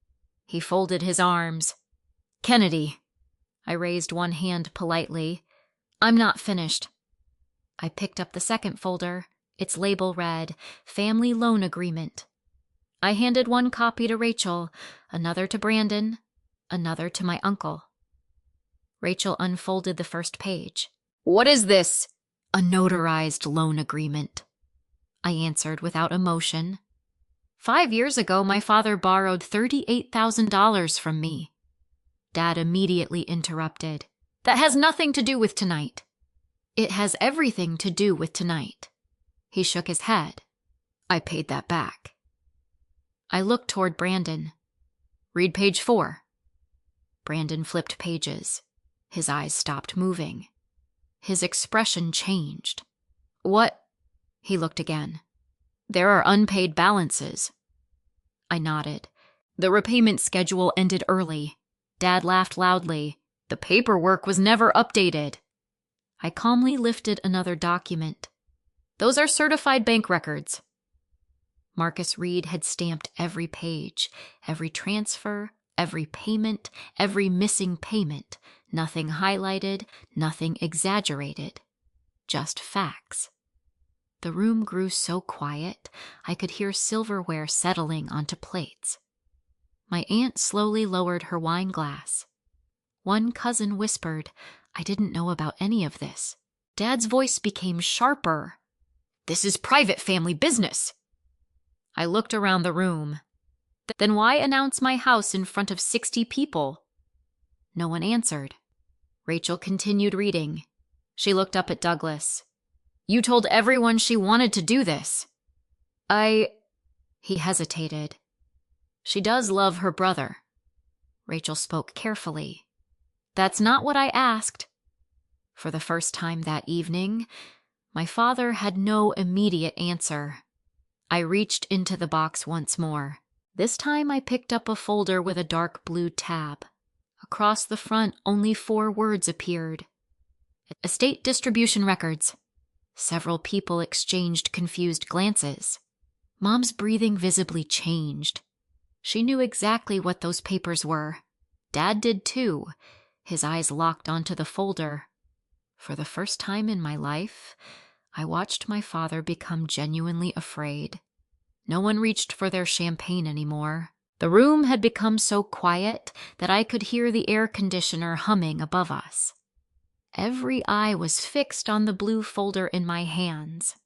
He folded his arms. "Kennedy." I raised one hand politely. "I'm not finished." I picked up the second folder. Its label read, "Family Loan Agreement." I handed one copy to Rachel, another to Brandon, another to my uncle. Rachel unfolded the first page. "What is this?" "A notarized loan agreement," I answered without emotion. 5 years ago, my father borrowed $38,000 from me. Dad immediately interrupted. "That has nothing to do with tonight." "It has everything to do with tonight." He shook his head. "I paid that back." I looked toward Brandon. "Read page 4. Brandon flipped pages. His eyes stopped moving. His expression changed. "What?" He looked again. "There are unpaid balances." I nodded. "The repayment schedule ended early." Dad laughed loudly. "The paperwork was never updated." I calmly lifted another document. "Those are certified bank records." Marcus Reed had stamped every page, every transfer, every payment, every missing payment. Nothing highlighted, nothing exaggerated. Just facts. The room grew so quiet, I could hear silverware settling onto plates. My aunt slowly lowered her wine glass. One cousin whispered, "I didn't know about any of this." Dad's voice became sharper. "This is private family business." I looked around the room. "Then why announce my house in front of 60 people? No one answered. Rachel continued reading. She looked up at Douglas. "You told everyone she wanted to do this." He hesitated. "She does love her brother." Rachel spoke carefully. "That's not what I asked." For the first time that evening, my father had no immediate answer. I reached into the box once more. This time I picked up a folder with a dark blue tab. Across the front, only 4 words appeared. "Estate distribution records." Several people exchanged confused glances. Mom's breathing visibly changed. She knew exactly what those papers were. Dad did too. His eyes locked onto the folder. For the first time in my life, I watched my father become genuinely afraid. No one reached for their champagne anymore. The room had become so quiet that I could hear the air conditioner humming above us. Every eye was fixed on the blue folder in my hands.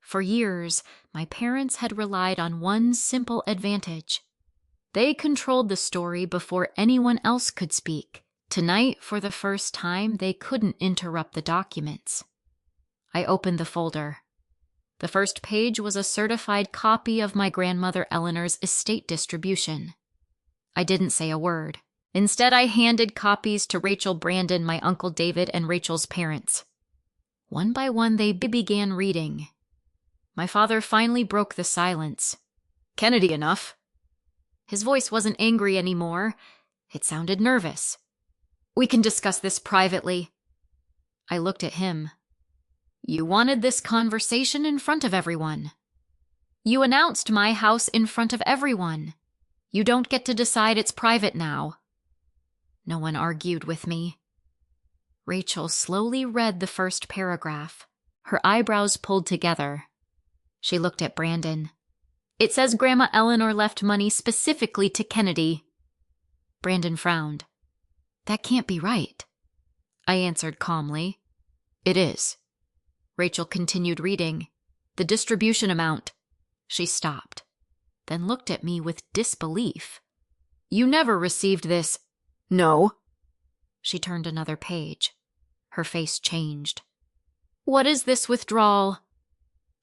For years, my parents had relied on one simple advantage. They controlled the story before anyone else could speak. Tonight, for the first time, they couldn't interrupt the documents. I opened the folder. The first page was a certified copy of my grandmother Eleanor's estate distribution. I didn't say a word. Instead, I handed copies to Rachel, Brandon, my Uncle David, and Rachel's parents. One by one, they began reading. My father finally broke the silence. "Kennedy, enough." His voice wasn't angry anymore. It sounded nervous. "We can discuss this privately." I looked at him. "You wanted this conversation in front of everyone. You announced my house in front of everyone. You don't get to decide it's private now." No one argued with me. Rachel slowly read the first paragraph, her eyebrows pulled together. She looked at Brandon. "It says Grandma Eleanor left money specifically to Kennedy." Brandon frowned. That can't be right. I answered calmly. It is. Rachel continued reading. The distribution amount. She stopped, then looked at me with disbelief. You never received this. No. She turned another page. Her face changed. What is this withdrawal?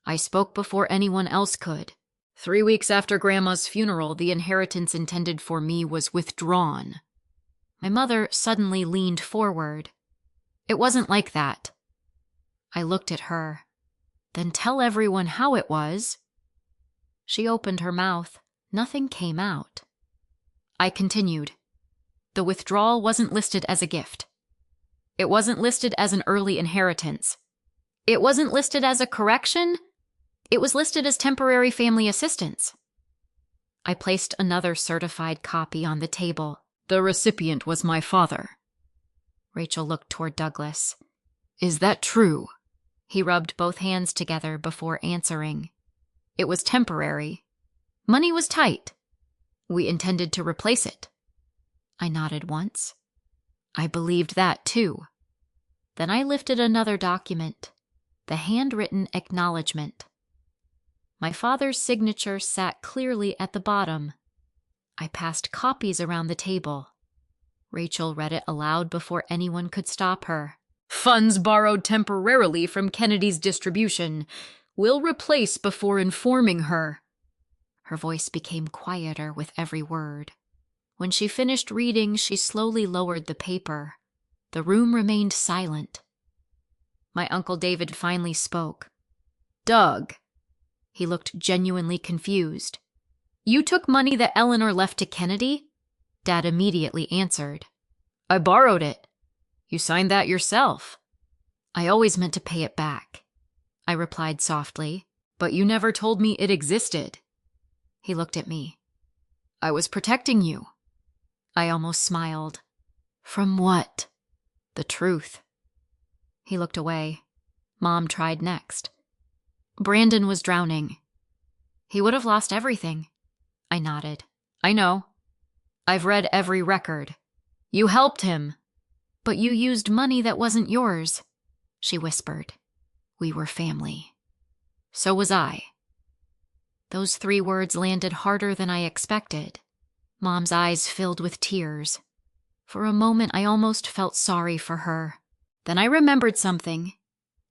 I spoke before anyone else could. 3 weeks after Grandma's funeral, the inheritance intended for me was withdrawn. My mother suddenly leaned forward. It wasn't like that. I looked at her. Then tell everyone how it was. She opened her mouth. Nothing came out. I continued. The withdrawal wasn't listed as a gift. It wasn't listed as an early inheritance. It wasn't listed as a correction. It was listed as temporary family assistance. I placed another certified copy on the table. The recipient was my father. Rachel looked toward Douglas. Is that true? He rubbed both hands together before answering. It was temporary. Money was tight. We intended to replace it. I nodded once. I believed that too. Then I lifted another document, the handwritten acknowledgement. My father's signature sat clearly at the bottom. I passed copies around the table. Rachel read it aloud before anyone could stop her. Funds borrowed temporarily from Kennedy's distribution will replace before informing her. Her voice became quieter with every word. When she finished reading, she slowly lowered the paper. The room remained silent. My Uncle David finally spoke. Doug. He looked genuinely confused. You took money that Eleanor left to Kennedy? Dad immediately answered. I borrowed it. You signed that yourself. I always meant to pay it back, I replied softly, but you never told me it existed. He looked at me. I was protecting you. I almost smiled. From what? The truth. He looked away. Mom tried next. Brandon was drowning. He would have lost everything. I nodded. I know. I've read every record. You helped him. But you used money that wasn't yours, she whispered. We were family. So was I. Those 3 words landed harder than I expected. Mom's eyes filled with tears. For a moment, I almost felt sorry for her. Then I remembered something.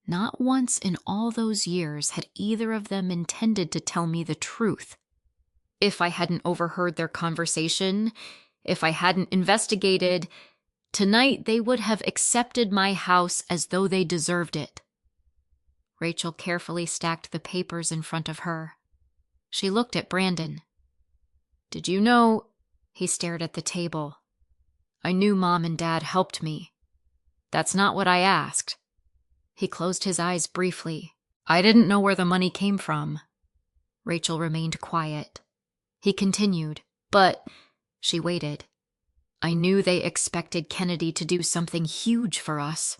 Not once in all those years had either of them intended to tell me the truth. If I hadn't overheard their conversation, if I hadn't investigated, tonight they would have accepted my house as though they deserved it. Rachel carefully stacked the papers in front of her. She looked at Brandon. Did you know? He stared at the table. I knew Mom and Dad helped me. That's not what I asked. He closed his eyes briefly. I didn't know where the money came from. Rachel remained quiet. He continued, but she waited. I knew they expected Kennedy to do something huge for us.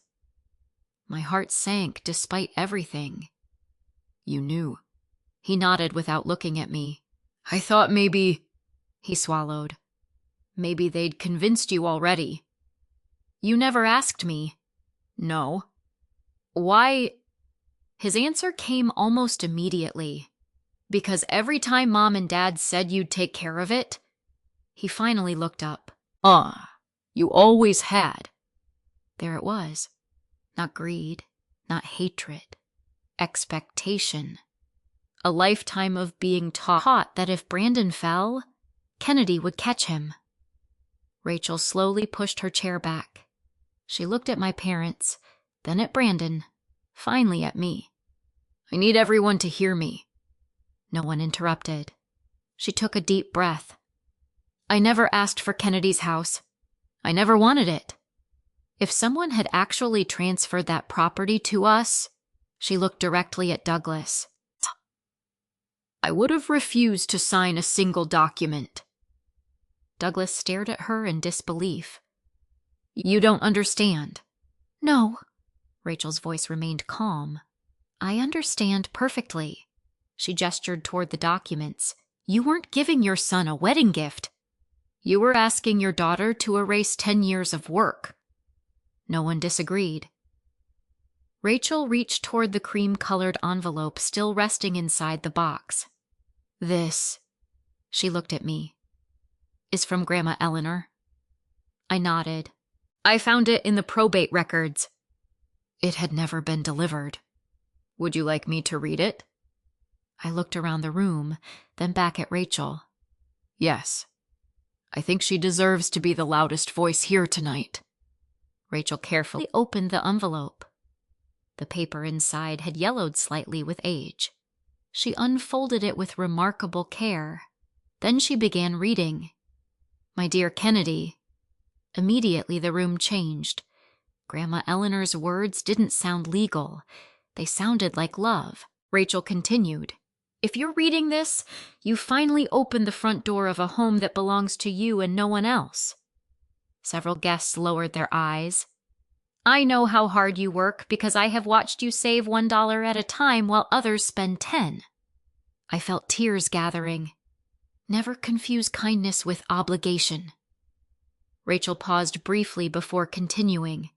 My heart sank despite everything. You knew. He nodded without looking at me. I thought maybe... He swallowed. Maybe they'd convinced you already. You never asked me. No. Why? His answer came almost immediately. Because every time Mom and Dad said you'd take care of it, he finally looked up. You always had. There it was. Not greed, not hatred. Expectation. A lifetime of being taught that if Brandon fell, Kennedy would catch him. Rachel slowly pushed her chair back. She looked at my parents, then at Brandon, finally at me. I need everyone to hear me. No one interrupted. She took a deep breath. I never asked for Kennedy's house. I never wanted it. If someone had actually transferred that property to us, she looked directly at Douglas. I would have refused to sign a single document. Douglas stared at her in disbelief. You don't understand. No. Rachel's voice remained calm. I understand perfectly. She gestured toward the documents. You weren't giving your son a wedding gift. You were asking your daughter to erase 10 years of work. No one disagreed. Rachel reached toward the cream-colored envelope still resting inside the box. This, she looked at me, is from Grandma Eleanor. I nodded. I found it in the probate records. It had never been delivered. Would you like me to read it? I looked around the room, then back at Rachel. Yes. I think she deserves to be the loudest voice here tonight. Rachel carefully opened the envelope. The paper inside had yellowed slightly with age. She unfolded it with remarkable care. Then she began reading. My dear Kennedy. Immediately the room changed. Grandma Eleanor's words didn't sound legal. They sounded like love. Rachel continued. If you're reading this, you finally opened the front door of a home that belongs to you and no one else. Several guests lowered their eyes. I know how hard you work because I have watched you save $1 at a time while others spend 10. I felt tears gathering. Never confuse kindness with obligation. Rachel paused briefly before continuing.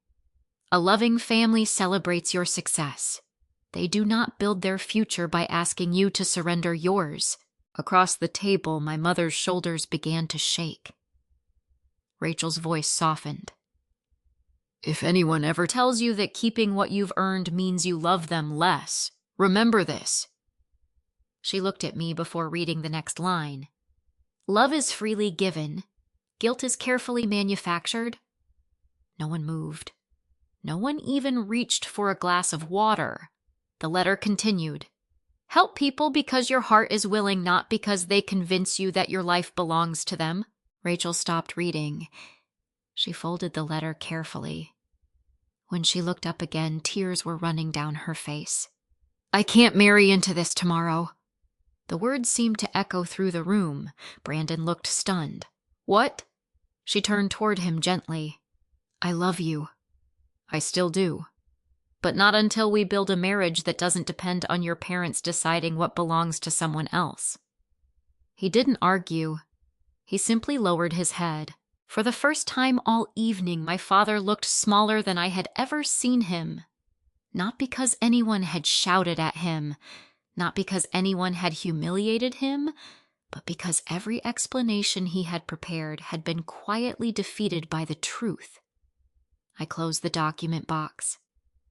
A loving family celebrates your success. They do not build their future by asking you to surrender yours. Across the table, my mother's shoulders began to shake. Rachel's voice softened. If anyone ever tells you that keeping what you've earned means you love them less, remember this. She looked at me before reading the next line. Love is freely given. Guilt is carefully manufactured. No one moved. No one even reached for a glass of water. The letter continued. Help people because your heart is willing, not because they convince you that your life belongs to them. Rachel stopped reading. She folded the letter carefully. When she looked up again, tears were running down her face. I can't marry into this tomorrow. The words seemed to echo through the room. Brandon looked stunned. What? She turned toward him gently. I love you. I still do. But not until we build a marriage that doesn't depend on your parents deciding what belongs to someone else. He didn't argue. He simply lowered his head. For the first time all evening, my father looked smaller than I had ever seen him. Not because anyone had shouted at him, not because anyone had humiliated him, but because every explanation he had prepared had been quietly defeated by the truth. I closed the document box.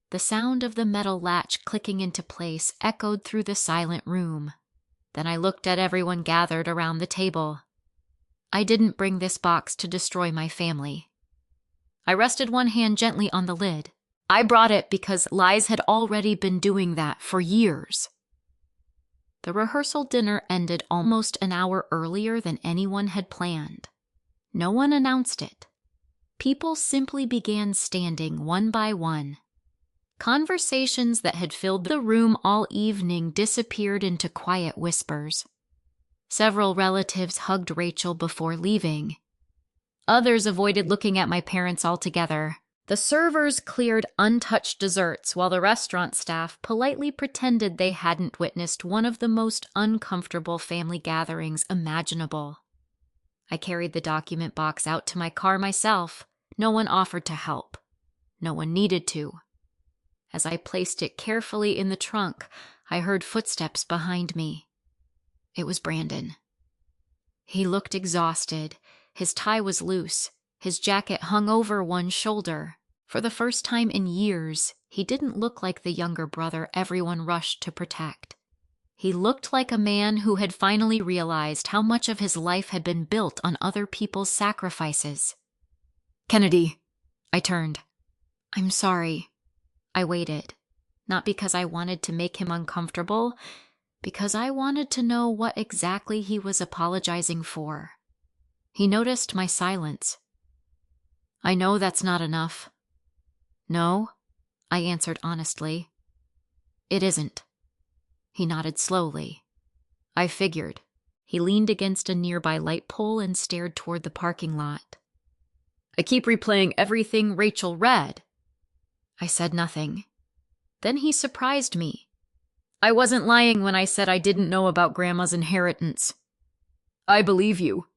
The sound of the metal latch clicking into place echoed through the silent room. Then I looked at everyone gathered around the table. I didn't bring this box to destroy my family. I rested one hand gently on the lid. I brought it because lies had already been doing that for years. The rehearsal dinner ended almost an hour earlier than anyone had planned. No one announced it. People simply began standing one by one. Conversations that had filled the room all evening disappeared into quiet whispers. Several relatives hugged Rachel before leaving. Others avoided looking at my parents altogether. The servers cleared untouched desserts while the restaurant staff politely pretended they hadn't witnessed one of the most uncomfortable family gatherings imaginable. I carried the document box out to my car myself. No one offered to help. No one needed to. As I placed it carefully in the trunk, I heard footsteps behind me. It was Brandon. He looked exhausted. His tie was loose. His jacket hung over one shoulder. For the first time in years, he didn't look like the younger brother everyone rushed to protect. He looked like a man who had finally realized how much of his life had been built on other people's sacrifices. Kennedy. I turned. I'm sorry. I waited. Not because I wanted to make him uncomfortable, because I wanted to know what exactly he was apologizing for. He noticed my silence. I know that's not enough. No, I answered honestly. It isn't. He nodded slowly. I figured. He leaned against a nearby light pole and stared toward the parking lot. I keep replaying everything Rachel read. I said nothing. Then he surprised me. I wasn't lying when I said I didn't know about Grandma's inheritance. I believe you.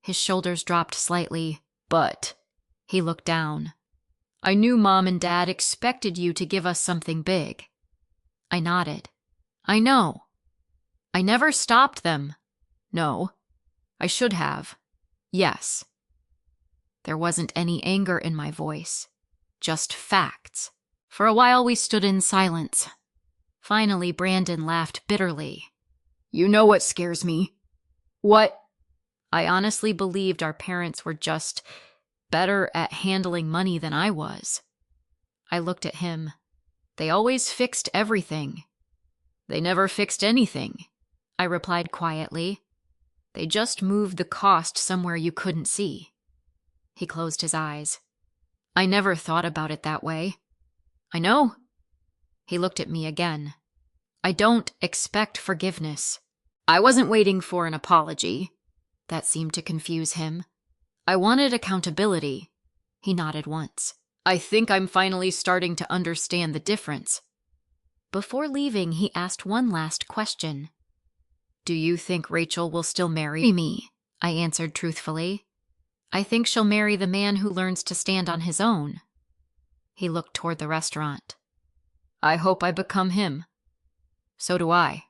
His shoulders dropped slightly. But, he looked down. I knew Mom and Dad expected you to give us something big. I nodded. I know. I never stopped them. No. I should have. Yes. There wasn't any anger in my voice. Just facts. For a while we stood in silence. Finally, Brandon laughed bitterly. You know what scares me? What? I honestly believed our parents were just better at handling money than I was. I looked at him. They always fixed everything. They never fixed anything, I replied quietly. They just moved the cost somewhere you couldn't see. He closed his eyes. I never thought about it that way. I know. He looked at me again. I don't expect forgiveness. I wasn't waiting for an apology. That seemed to confuse him. I wanted accountability. He nodded once. I think I'm finally starting to understand the difference. Before leaving, he asked one last question. Do you think Rachel will still marry me? I answered truthfully. I think she'll marry the man who learns to stand on his own. He looked toward the restaurant. I hope I become him. So do I.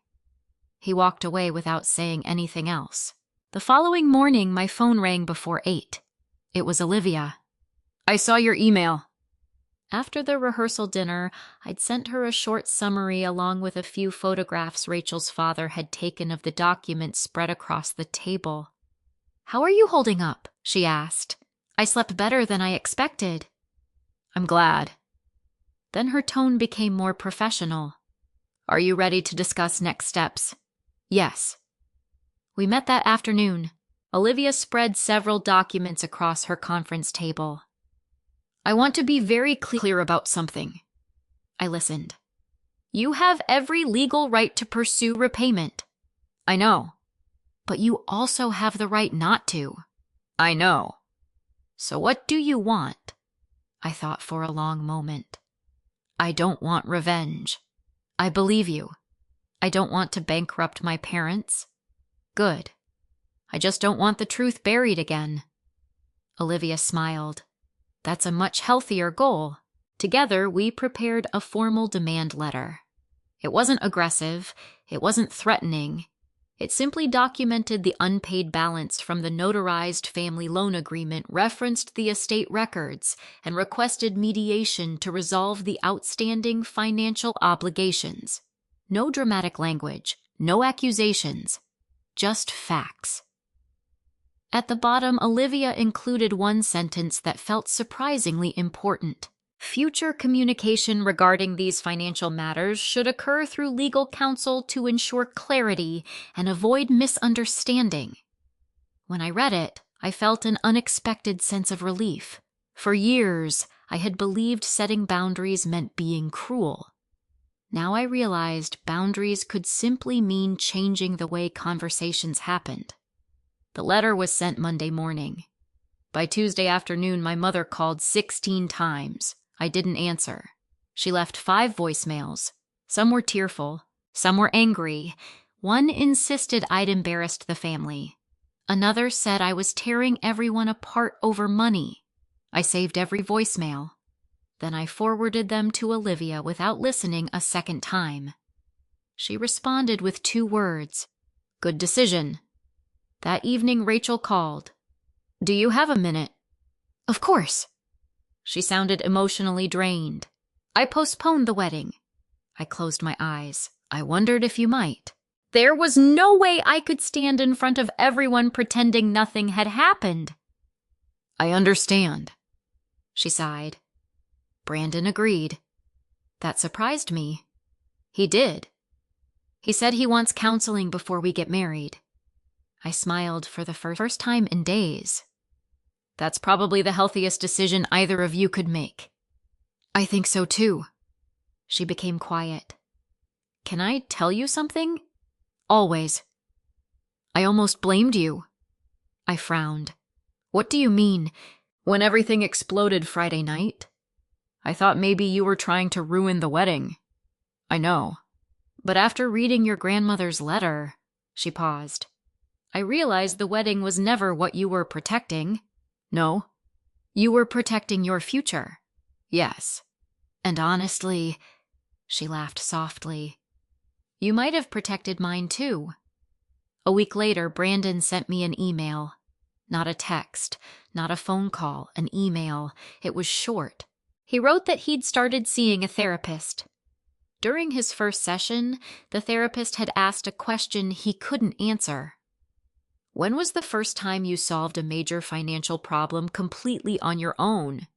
He walked away without saying anything else. The following morning, my phone rang before 8. It was Olivia. I saw your email. After the rehearsal dinner, I'd sent her a short summary along with a few photographs Rachel's father had taken of the documents spread across the table. How are you holding up? She asked. I slept better than I expected. I'm glad. Then her tone became more professional. Are you ready to discuss next steps? Yes. We met that afternoon. Olivia spread several documents across her conference table. I want to be very clear about something. I listened. You have every legal right to pursue repayment. I know. But you also have the right not to. I know. So what do you want? I thought for a long moment. I don't want revenge. I believe you. I don't want to bankrupt my parents. Good. I just don't want the truth buried again. Olivia smiled. That's a much healthier goal. Together, we prepared a formal demand letter. It wasn't aggressive. It wasn't threatening. It simply documented the unpaid balance from the notarized family loan agreement, referenced the estate records, and requested mediation to resolve the outstanding financial obligations. No dramatic language, no accusations, just facts. At the bottom, Olivia included one sentence that felt surprisingly important. Future communication regarding these financial matters should occur through legal counsel to ensure clarity and avoid misunderstanding. When I read it, I felt an unexpected sense of relief. For years, I had believed setting boundaries meant being cruel. Now I realized boundaries could simply mean changing the way conversations happened. The letter was sent Monday morning. By Tuesday afternoon, my mother called 16 times. I didn't answer. She left 5 voicemails. Some were tearful. Some were angry. One insisted I'd embarrassed the family. Another said I was tearing everyone apart over money. I saved every voicemail. Then I forwarded them to Olivia without listening a second time. She responded with 2 words. Good decision. That evening, Rachel called. Do you have a minute? Of course. She sounded emotionally drained. I postponed the wedding. I closed my eyes. I wondered if you might. There was no way I could stand in front of everyone pretending nothing had happened. I understand. She sighed. Brandon agreed. That surprised me. He did. He said he wants counseling before we get married. I smiled for the first time in days. That's probably the healthiest decision either of you could make. I think so too. She became quiet. Can I tell you something? Always. I almost blamed you. I frowned. What do you mean? When everything exploded Friday night? I thought maybe you were trying to ruin the wedding. I know. But after reading your grandmother's letter, she paused. I realized the wedding was never what you were protecting. No. You were protecting your future. Yes. And honestly, she laughed softly, you might have protected mine too. A week later, Brandon sent me an email. Not a text, not a phone call, an email. It was short. He wrote that he'd started seeing a therapist. During his first session, the therapist had asked a question he couldn't answer. When was the first time you solved a major financial problem completely on your own?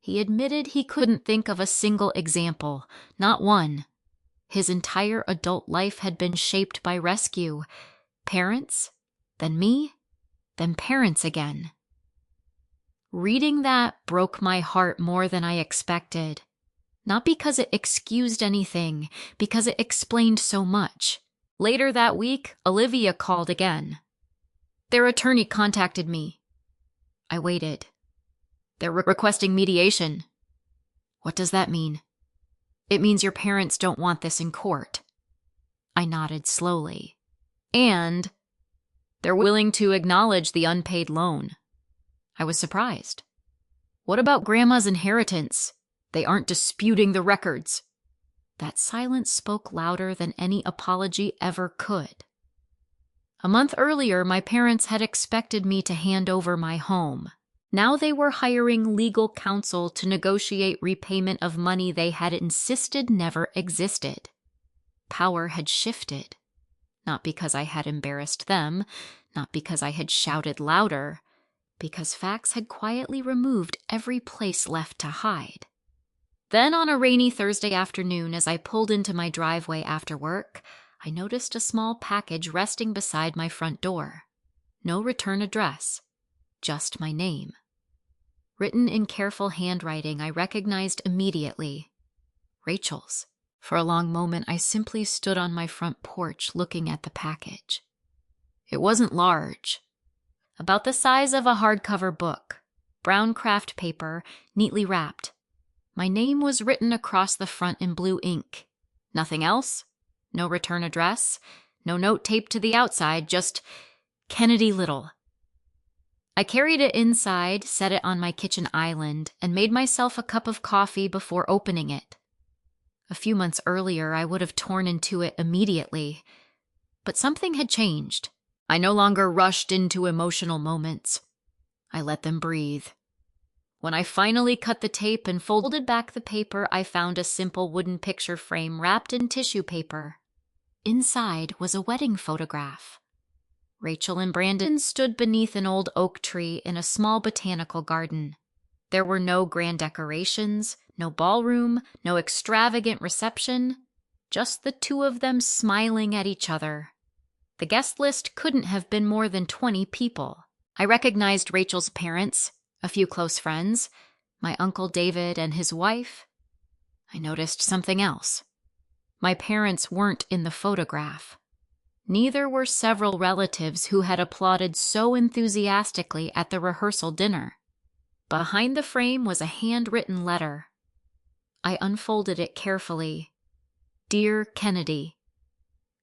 He admitted he couldn't think of a single example, not one. His entire adult life had been shaped by rescue. Parents, then me, then parents again. Reading that broke my heart more than I expected. Not because it excused anything, because it explained so much. Later that week, Olivia called again. Their attorney contacted me. I waited. They're requesting mediation. What does that mean? It means your parents don't want this in court. I nodded slowly. And they're willing to acknowledge the unpaid loan. I was surprised. What about Grandma's inheritance? They aren't disputing the records. That silence spoke louder than any apology ever could. A month earlier, my parents had expected me to hand over my home. Now they were hiring legal counsel to negotiate repayment of money they had insisted never existed. Power had shifted. Not because I had embarrassed them, not because I had shouted louder, because facts had quietly removed every place left to hide. Then on a rainy Thursday afternoon, as I pulled into my driveway after work, I noticed a small package resting beside my front door. No return address, just my name. Written in careful handwriting I recognized immediately. Rachel's. For a long moment, I simply stood on my front porch looking at the package. It wasn't large. About the size of a hardcover book, brown craft paper, neatly wrapped. My name was written across the front in blue ink. Nothing else? No return address? No note taped to the outside, just Kennedy Little. I carried it inside, set it on my kitchen island, and made myself a cup of coffee before opening it. A few months earlier, I would have torn into it immediately. But something had changed. I no longer rushed into emotional moments. I let them breathe. When I finally cut the tape and folded back the paper, I found a simple wooden picture frame wrapped in tissue paper. Inside was a wedding photograph. Rachel and Brandon stood beneath an old oak tree in a small botanical garden. There were no grand decorations, no ballroom, no extravagant reception, just the two of them smiling at each other. The guest list couldn't have been more than 20 people. I recognized Rachel's parents, a few close friends, my Uncle David and his wife. I noticed something else. My parents weren't in the photograph. Neither were several relatives who had applauded so enthusiastically at the rehearsal dinner. Behind the frame was a handwritten letter. I unfolded it carefully. Dear Kennedy,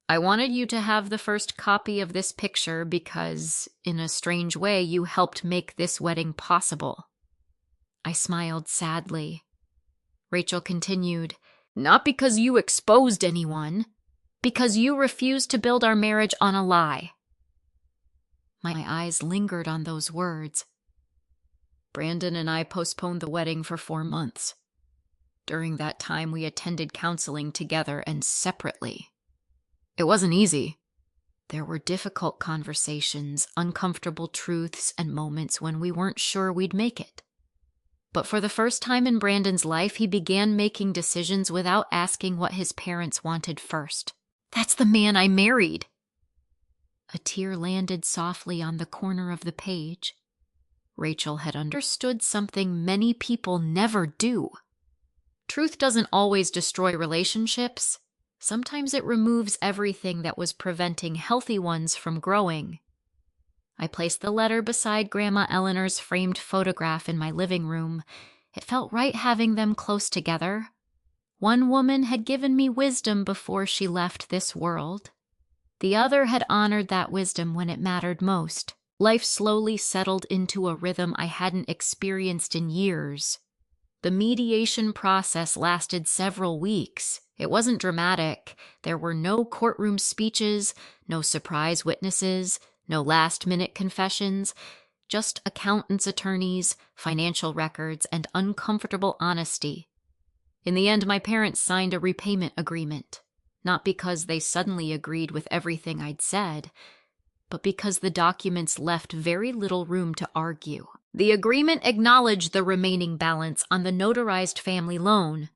I wanted you to have the first copy of this picture because, in a strange way, you helped make this wedding possible. I smiled sadly. Rachel continued, not because you exposed anyone, because you refused to build our marriage on a lie. My eyes lingered on those words. Brandon and I postponed the wedding for 4 months. During that time, we attended counseling together and separately. It wasn't easy. There were difficult conversations, uncomfortable truths, and moments when we weren't sure we'd make it. But for the first time in Brandon's life, he began making decisions without asking what his parents wanted first. That's the man I married. A tear landed softly on the corner of the page. Rachel had understood something many people never do. Truth doesn't always destroy relationships. Sometimes it removes everything that was preventing healthy ones from growing. I placed the letter beside Grandma Eleanor's framed photograph in my living room. It felt right having them close together. One woman had given me wisdom before she left this world. The other had honored that wisdom when it mattered most. Life slowly settled into a rhythm I hadn't experienced in years. The mediation process lasted several weeks. It wasn't dramatic. There were no courtroom speeches, no surprise witnesses, no last-minute confessions, just accountants' attorneys, financial records, and uncomfortable honesty. In the end, my parents signed a repayment agreement, not because they suddenly agreed with everything I'd said, but because the documents left very little room to argue. The agreement acknowledged the remaining balance on the notarized family loan.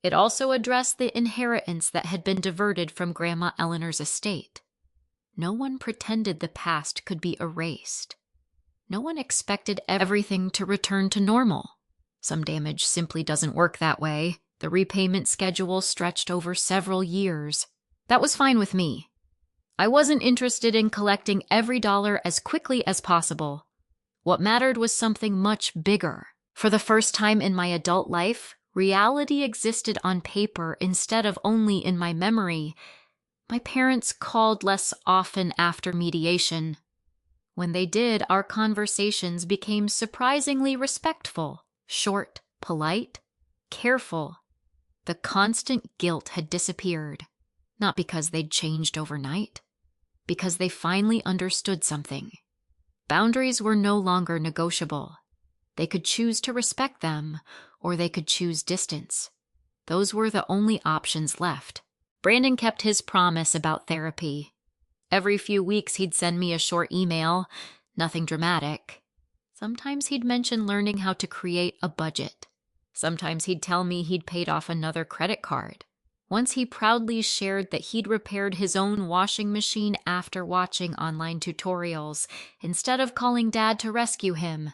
It also addressed the inheritance that had been diverted from Grandma Eleanor's estate. No one pretended the past could be erased. No one expected everything to return to normal. Some damage simply doesn't work that way. The repayment schedule stretched over several years. That was fine with me. I wasn't interested in collecting every dollar as quickly as possible. What mattered was something much bigger. For the first time in my adult life, reality existed on paper instead of only in my memory. My parents called less often after mediation. When they did, our conversations became surprisingly respectful, short, polite, careful. The constant guilt had disappeared, not because they'd changed overnight, because they finally understood something. Boundaries were no longer negotiable. They could choose to respect them, or they could choose distance. Those were the only options left. Brandon kept his promise about therapy. Every few weeks he'd send me a short email, nothing dramatic. Sometimes he'd mention learning how to create a budget. Sometimes he'd tell me he'd paid off another credit card. Once he proudly shared that he'd repaired his own washing machine after watching online tutorials, instead of calling Dad to rescue him.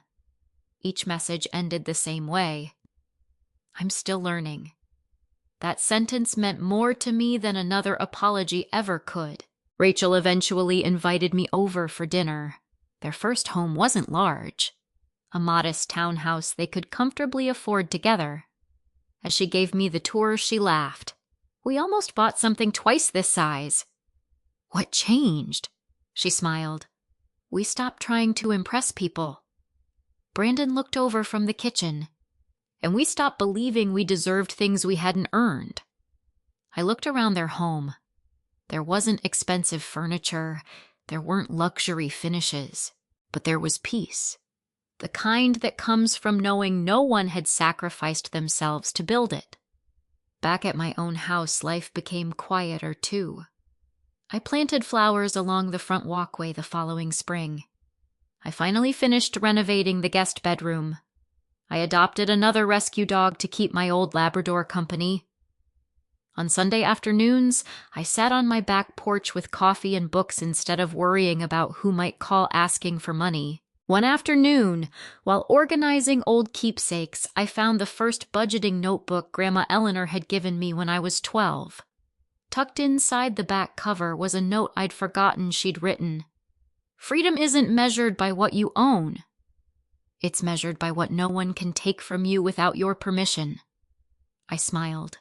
Each message ended the same way. I'm still learning. That sentence meant more to me than another apology ever could. Rachel eventually invited me over for dinner. Their first home wasn't large. A modest townhouse they could comfortably afford together. As she gave me the tour, she laughed. We almost bought something twice this size. What changed? She smiled. We stopped trying to impress people. Brandon looked over from the kitchen, and we stopped believing we deserved things we hadn't earned. I looked around their home. There wasn't expensive furniture, there weren't luxury finishes, but there was peace. The kind that comes from knowing no one had sacrificed themselves to build it. Back at my own house, life became quieter too. I planted flowers along the front walkway the following spring. I finally finished renovating the guest bedroom. I adopted another rescue dog to keep my old Labrador company. On Sunday afternoons, I sat on my back porch with coffee and books instead of worrying about who might call asking for money. One afternoon, while organizing old keepsakes, I found the first budgeting notebook Grandma Eleanor had given me when I was 12. Tucked inside the back cover was a note I'd forgotten she'd written. Freedom isn't measured by what you own. It's measured by what no one can take from you without your permission. I smiled.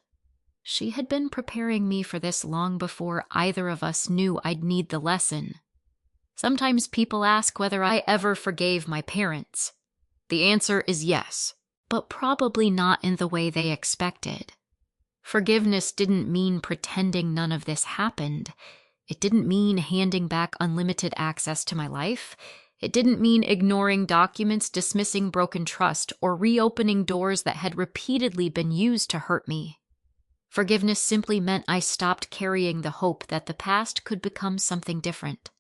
She had been preparing me for this long before either of us knew I'd need the lesson. Sometimes people ask whether I ever forgave my parents. The answer is yes, but probably not in the way they expected. Forgiveness didn't mean pretending none of this happened. It didn't mean handing back unlimited access to my life. It didn't mean ignoring documents, dismissing broken trust, or reopening doors that had repeatedly been used to hurt me. Forgiveness simply meant I stopped carrying the hope that the past could become something different.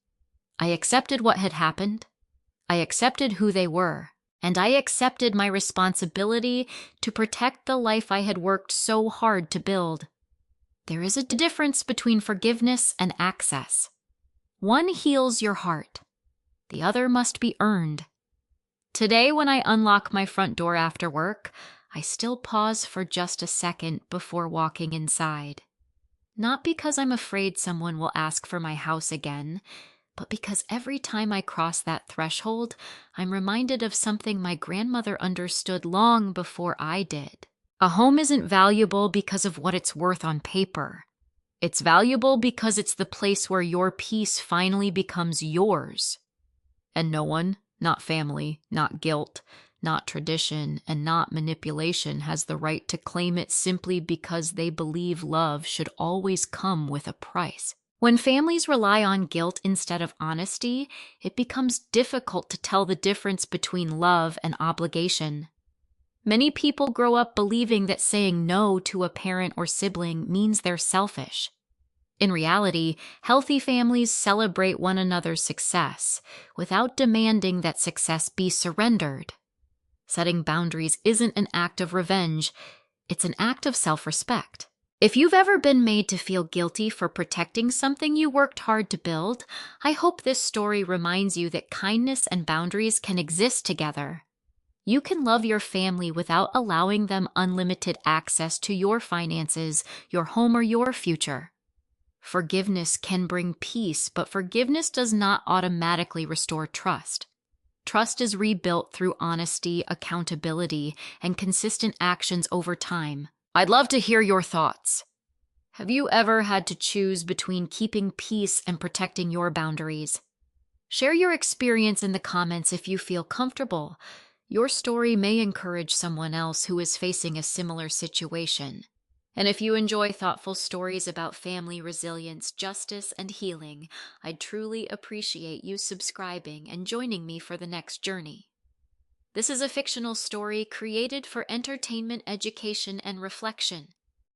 I accepted what had happened. I accepted who they were. And I accepted my responsibility to protect the life I had worked so hard to build. There is a difference between forgiveness and access. One heals your heart. The other must be earned. Today, when I unlock my front door after work, I still pause for just a second before walking inside. Not because I'm afraid someone will ask for my house again, but because every time I cross that threshold, I'm reminded of something my grandmother understood long before I did. A home isn't valuable because of what it's worth on paper. It's valuable because it's the place where your peace finally becomes yours. And no one, not family, not guilt, not tradition, and not manipulation, has the right to claim it simply because they believe love should always come with a price. When families rely on guilt instead of honesty, it becomes difficult to tell the difference between love and obligation. Many people grow up believing that saying no to a parent or sibling means they're selfish. In reality, healthy families celebrate one another's success without demanding that success be surrendered. Setting boundaries isn't an act of revenge, it's an act of self-respect. If you've ever been made to feel guilty for protecting something you worked hard to build, I hope this story reminds you that kindness and boundaries can exist together. You can love your family without allowing them unlimited access to your finances, your home, or your future. Forgiveness can bring peace, but forgiveness does not automatically restore trust. Trust is rebuilt through honesty, accountability, and consistent actions over time. I'd love to hear your thoughts. Have you ever had to choose between keeping peace and protecting your boundaries? Share your experience in the comments if you feel comfortable. Your story may encourage someone else who is facing a similar situation. And if you enjoy thoughtful stories about family resilience, justice, and healing, I'd truly appreciate you subscribing and joining me for the next journey. This is a fictional story created for entertainment, education, and reflection.